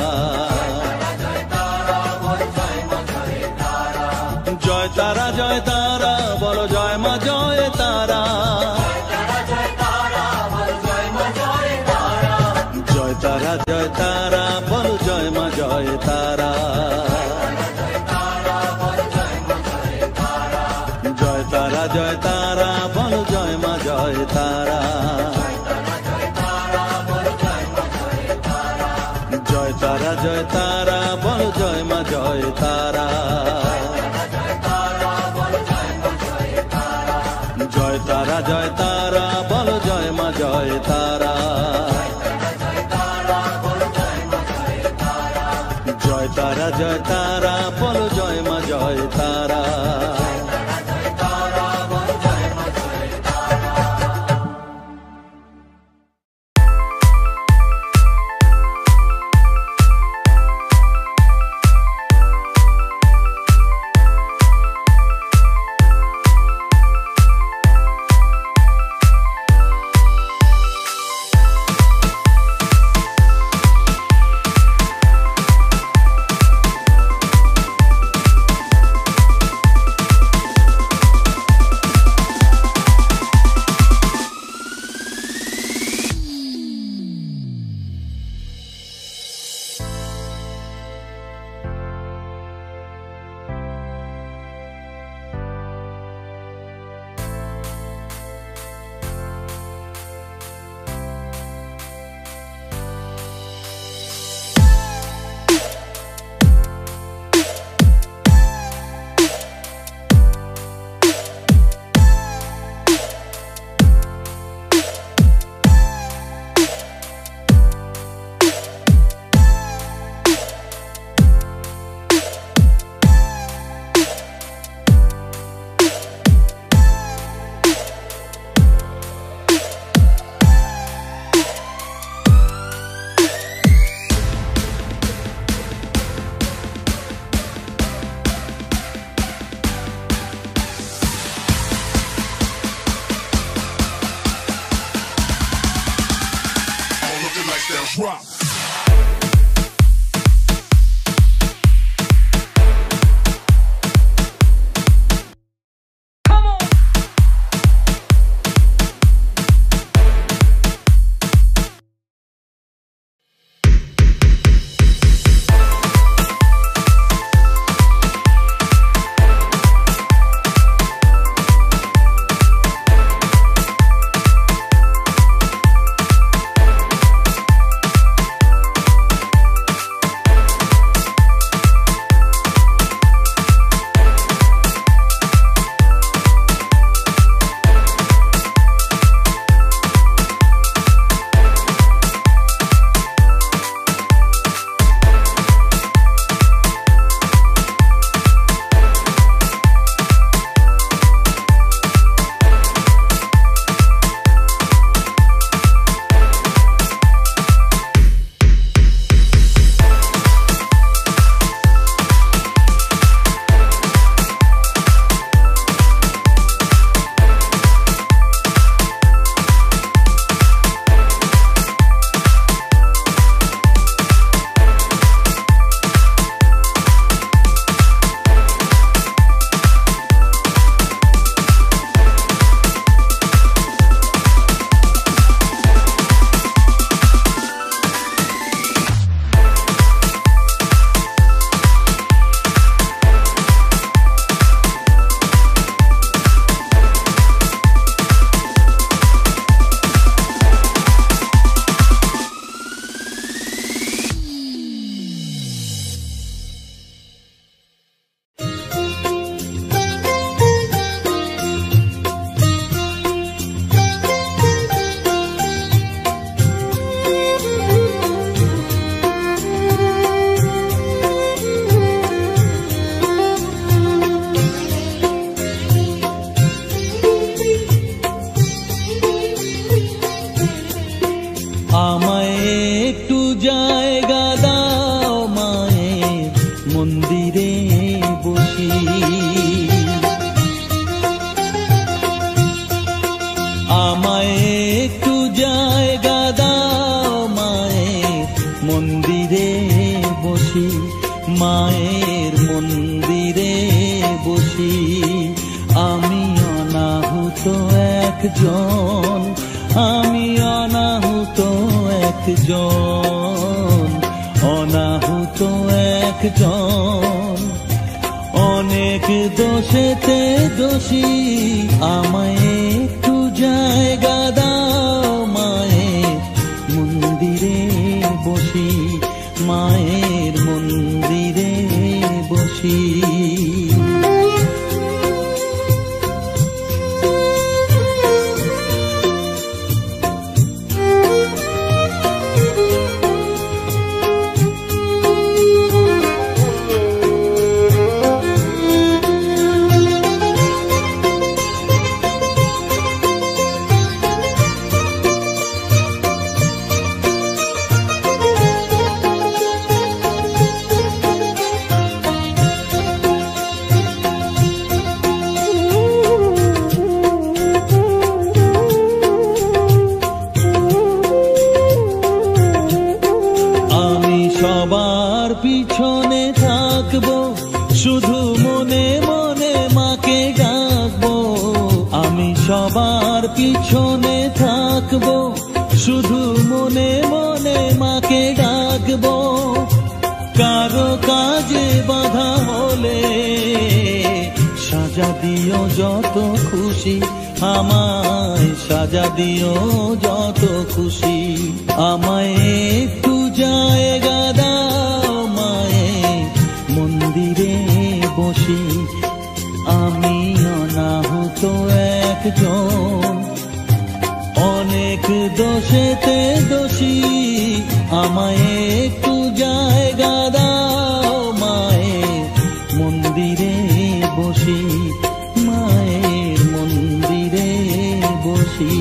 জয় তারা বল জয় মা জয় তারা। জয় তারা বল জয় মা জয় তারা। জয় তারা বল জয় মা জয় তারা। জয় তারা বল জয় মা জয় তারা। জয় তারা বল জয় মা জয় তারা, জয় তারা জয় তারা বলো জয় মা জয় তারা। মায়ের মন্দিরে বসি আমি অনাহুত একজন, আমি অনাহুত একজন, অনাহুত একজন। অনেক দোষেতে দোষী আমায় একটু জায়গা দাও, মায়ের মন্দিরে বসি, মায়ের মন্দিরে বসি। পিছনে থাকবো, শুধু মনে মনে মাকে ডাকবো। কারো কাজে বাধা হলে সাজা দিও যত খুশি, আমায় সাজা দিও যত খুশি। আমায় একটু জায়গা দাও মায়ে, মন্দিরে বসি। আমি অনাহুত একজন, অনেক দোষেতে দোষী। আমায় একটু জায়গা দাও মায়ে, মন্দিরে বসি। মায়ের মন্দিরে বসি।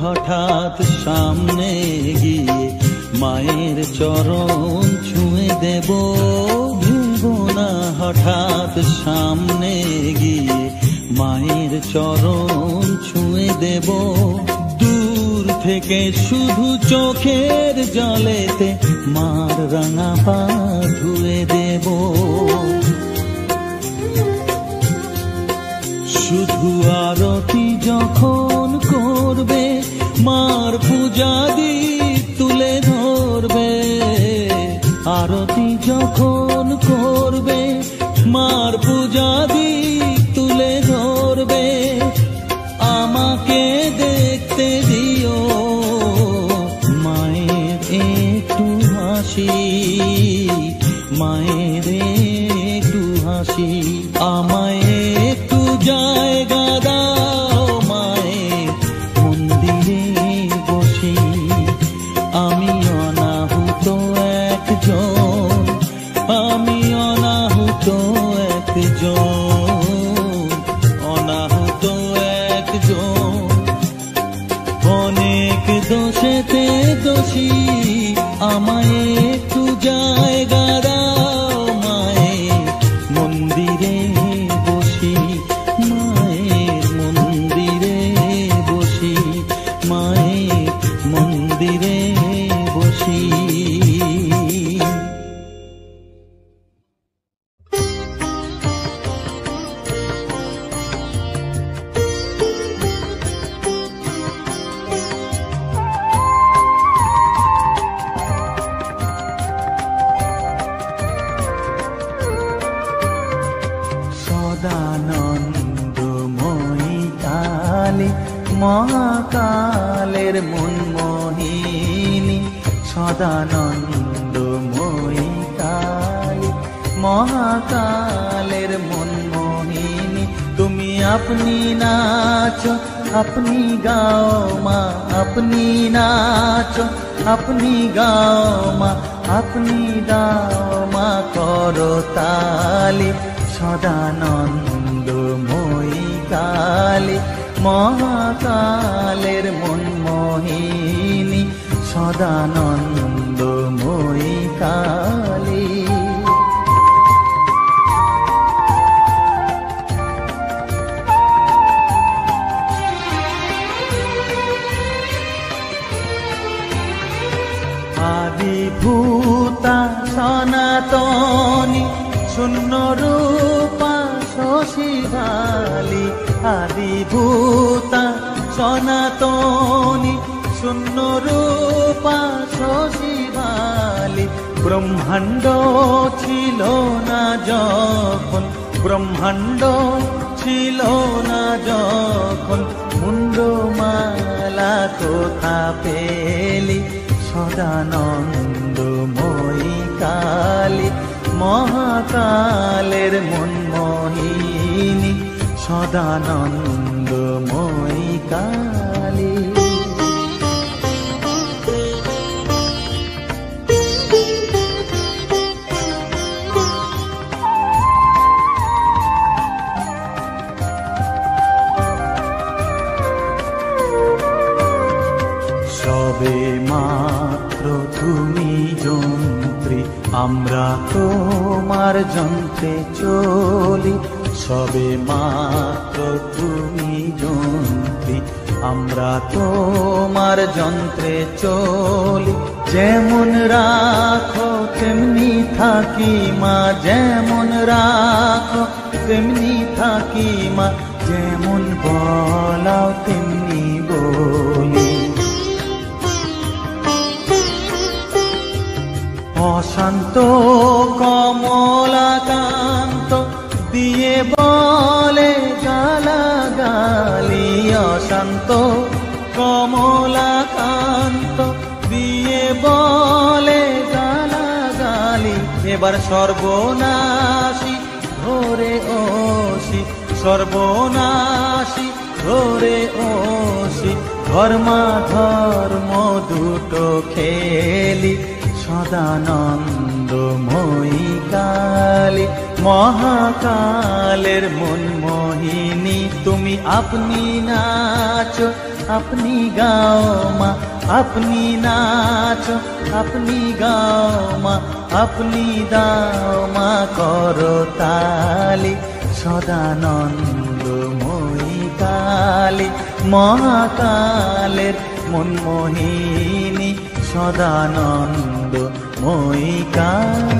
হঠাৎ সামনে গিয়ে মায়ের চরণ ছুঁয়ে দেব। ভুলবো না হঠাৎ সামনে গিয়ে মায়ের চরণ ছুঁয়ে দেব। দূর থেকে শুধু চোখের জলেতে মার রাঙা পা ধুয়ে দেব। শুধু আরতি যখন করবে, মার পূজা দীপ তুলে ধরবে। আরতি যখন করবে, মার পূজা দীপ তুলে ধরবে। আমাকে দেখতে দিও মায়ের একটু হাসি, মায়ের একটু হাসি। আমায় একটু জায়গা দাও মায়ের মন্দিরে বসি। আমি অনাহুত একজন, আমি অনাহুত একজন, অনাহুত একজন। অনেক দোষেতে দোষী। আমায় একটু জায়গা দাও মায়ের মন্দিরে বসি। মায়ের মন্দিরে বসি, মায়ের মন্দিরে বসি। সদানন্দময়ী কালী মহাকালের মনমোহিনী। সদানন্দময়ী কালী মহাকালের মনমোহিনী। তুমি আপনি নাচো, আপনি গাও মা, আপনি নাচো, আপনি গাও মা, আপনি দাও মা করতালি। সদানন্দময়ী কালী মহাকালের মনমোহিনী। সদানন্দময়ী কালী। আদিভূতা সনাতনী শূন্য রূপা শশীভালি। আদিভূতা সনাতনী শূন্য রূপা শশীভালি। ব্রহ্মাণ্ড ছিল না যখন, ব্রহ্মাণ্ড ছিল না যখন, মুন্ডমালা কোথা পেলি। সদানন্দময়ী কালী মহাকালের মনমোহিনী। সদানন্দময়ী কালী। সবে মাত্র তুমি যন্ত্রী, আমরা তোমার তোমার যন্ত্রে চলি, সবে মাত্র তুমি যন্ত্রী। আমরা তোমার যন্ত্রে চলি, যেমন রাখো তেমনি থাকি মা, যেমন রাখো তেমনি থাকি মা, যেমন বলাও তেমনি বলি। অশান্ত কমলাকান্ত দিয়ে বলে গালাগালি, অশান্ত কমলাকান্ত দিয়ে বলে গালাগালি। এবার সর্বনাশী ধরে ওসি, সর্বনাশী ধরে ওসি, ধর্মাধর্ম দুটো খেলি, সদানন্দময়ী কালী। মহাকালের মন মোহিনী তুমি, আপনি নাচো আপনি গাও মা, আপনি নাচো আপনি গাও মা, আপনি দাও মা করতালি। সদানন্দময়ী কালী, মহাকালের মন মোহিনী, সদানন্দময়ী কালী।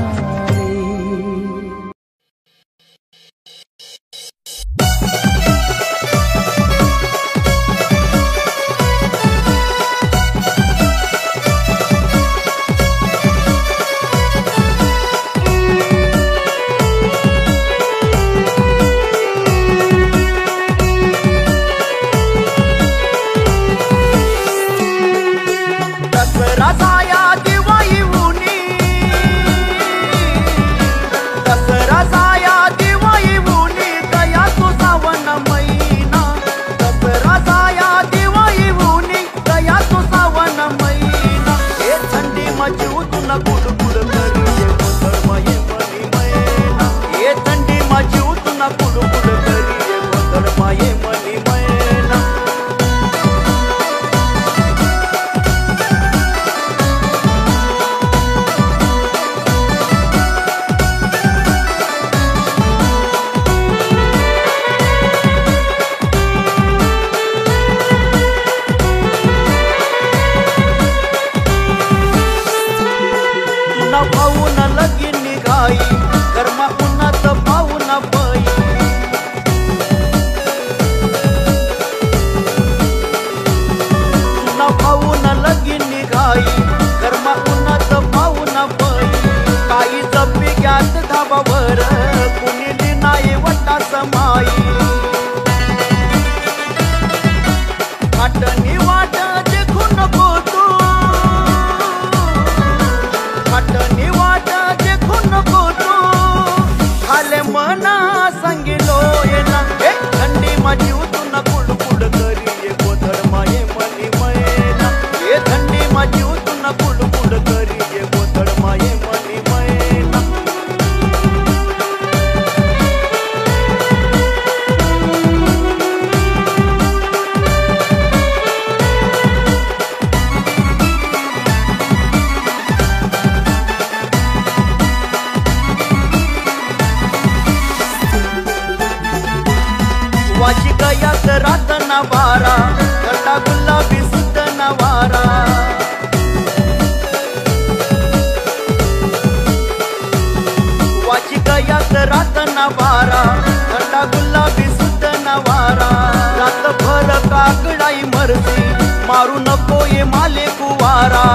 मारू नको ये माले कुवारा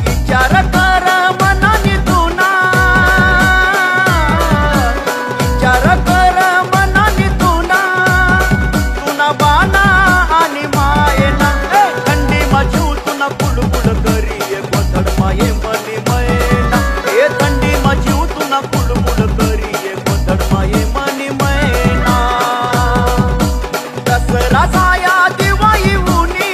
विचार कर मनाने तुना विचार कर मनाने तुना तुना बाना आणि मायेना थंडी माझी तुना कुडकुड करी ये गोधड माये मनी मैना ए थंडी माझी तुना कुडकुड करी ये गोधड माये मनी मैना दसरा साया दिवाळी उनी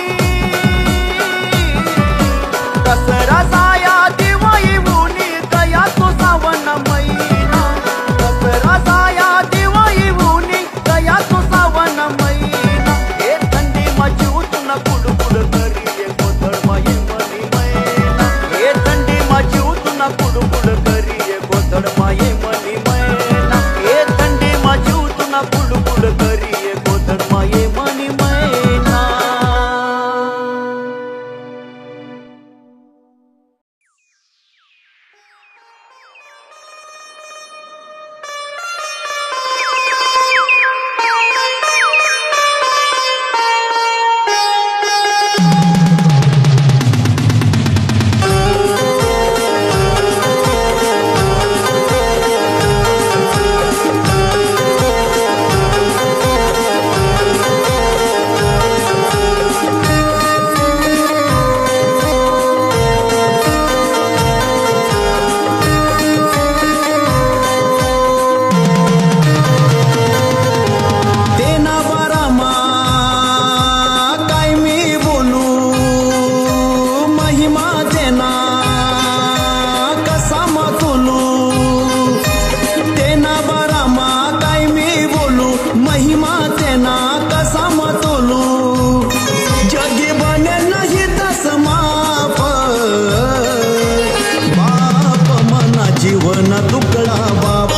तुकडा बाप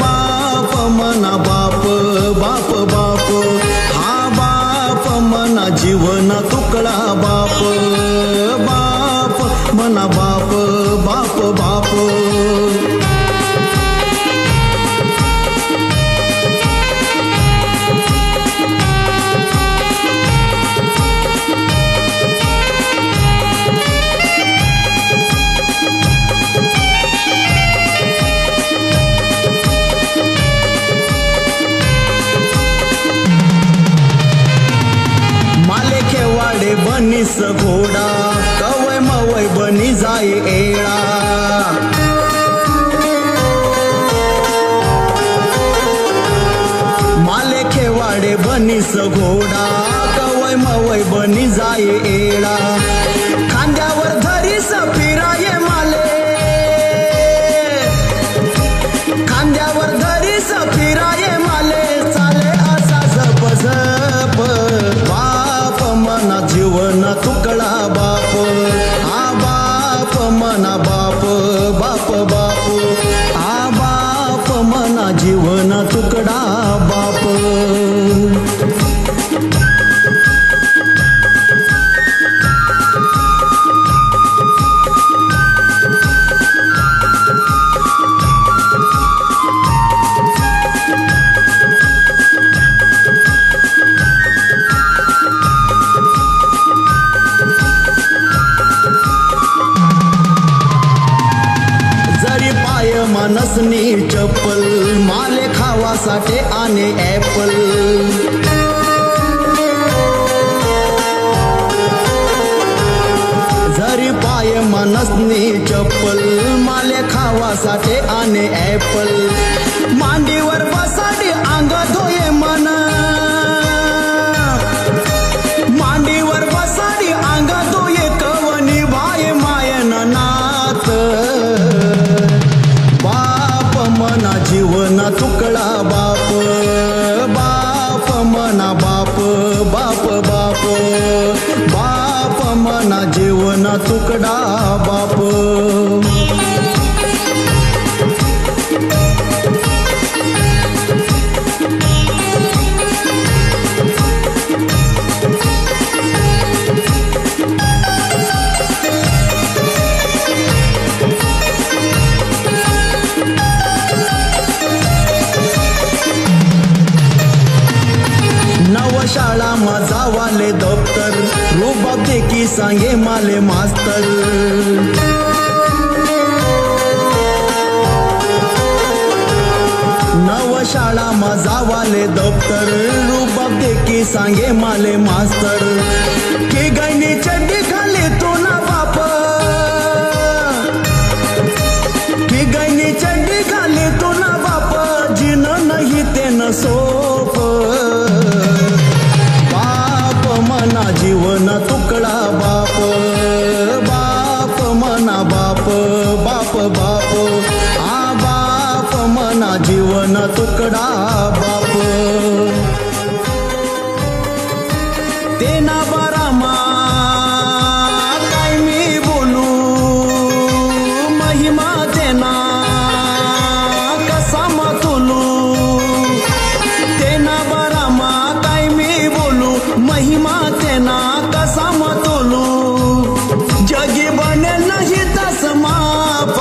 बाप मना बाप बाप बाप हा बाप मना जीवन तुकडा बाप बाप मना बाप बाप बाप बनीस घोडा कवय मवय बनी जाय एळा माले खेवाडे बनीस घोडा कवय मवय बनी जाय एळा खांद्यावर धरीस फिराये माले खांद्यावर धरीस फिराये माले चाले असा जप जप मना जीवन तुकडा बाप हा बाप मना बाप बाप बाप हा बाप मना जीवन तुकडा बाप मनसनी चप्पल माले खावासाठी आने ॲपल जरी पाय मनसनी चप्पल माले खावासाठी आने ॲपल मांडीवर बसाडी अंग धोये मन मांडीवर बसाडी अंग धोये कवनी भाय मायन नात मना जीवन तुकडा बाप बाप मना बाप बाप बाप बाप मना जीवन तुकडा बाप शाळा मजावाले दप्तर रुबाब देखी सांगे माले मास्तर नव शाळा मजावाले दप्तर रुबाब देखी सांगे माले मास्तर की गैनी चड्डी खाली तो ना बाप की गैनी चड्डी खाली तो ना बाप जिन नाही ते न सोप मना जीवन तुकडा बाप बाप मना बाप बाप बाप हा बाप मना जीवन तुकडा बाप तेना बारामा काय मी बोलू महिमा तेना कसा मतुलू तेना बारामा काय मी बोलू महिमा तेना कसा मतोलू जगी बने नाही तस माप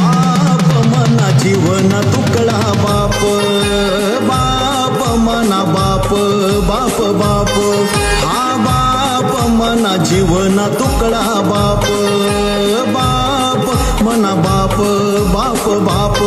बाप मना जीवन तुकडा बाप बाप मना बाप बाप बाप हा बाप मना जीवन तुकडा बाप बाप मना बाप बाप बाप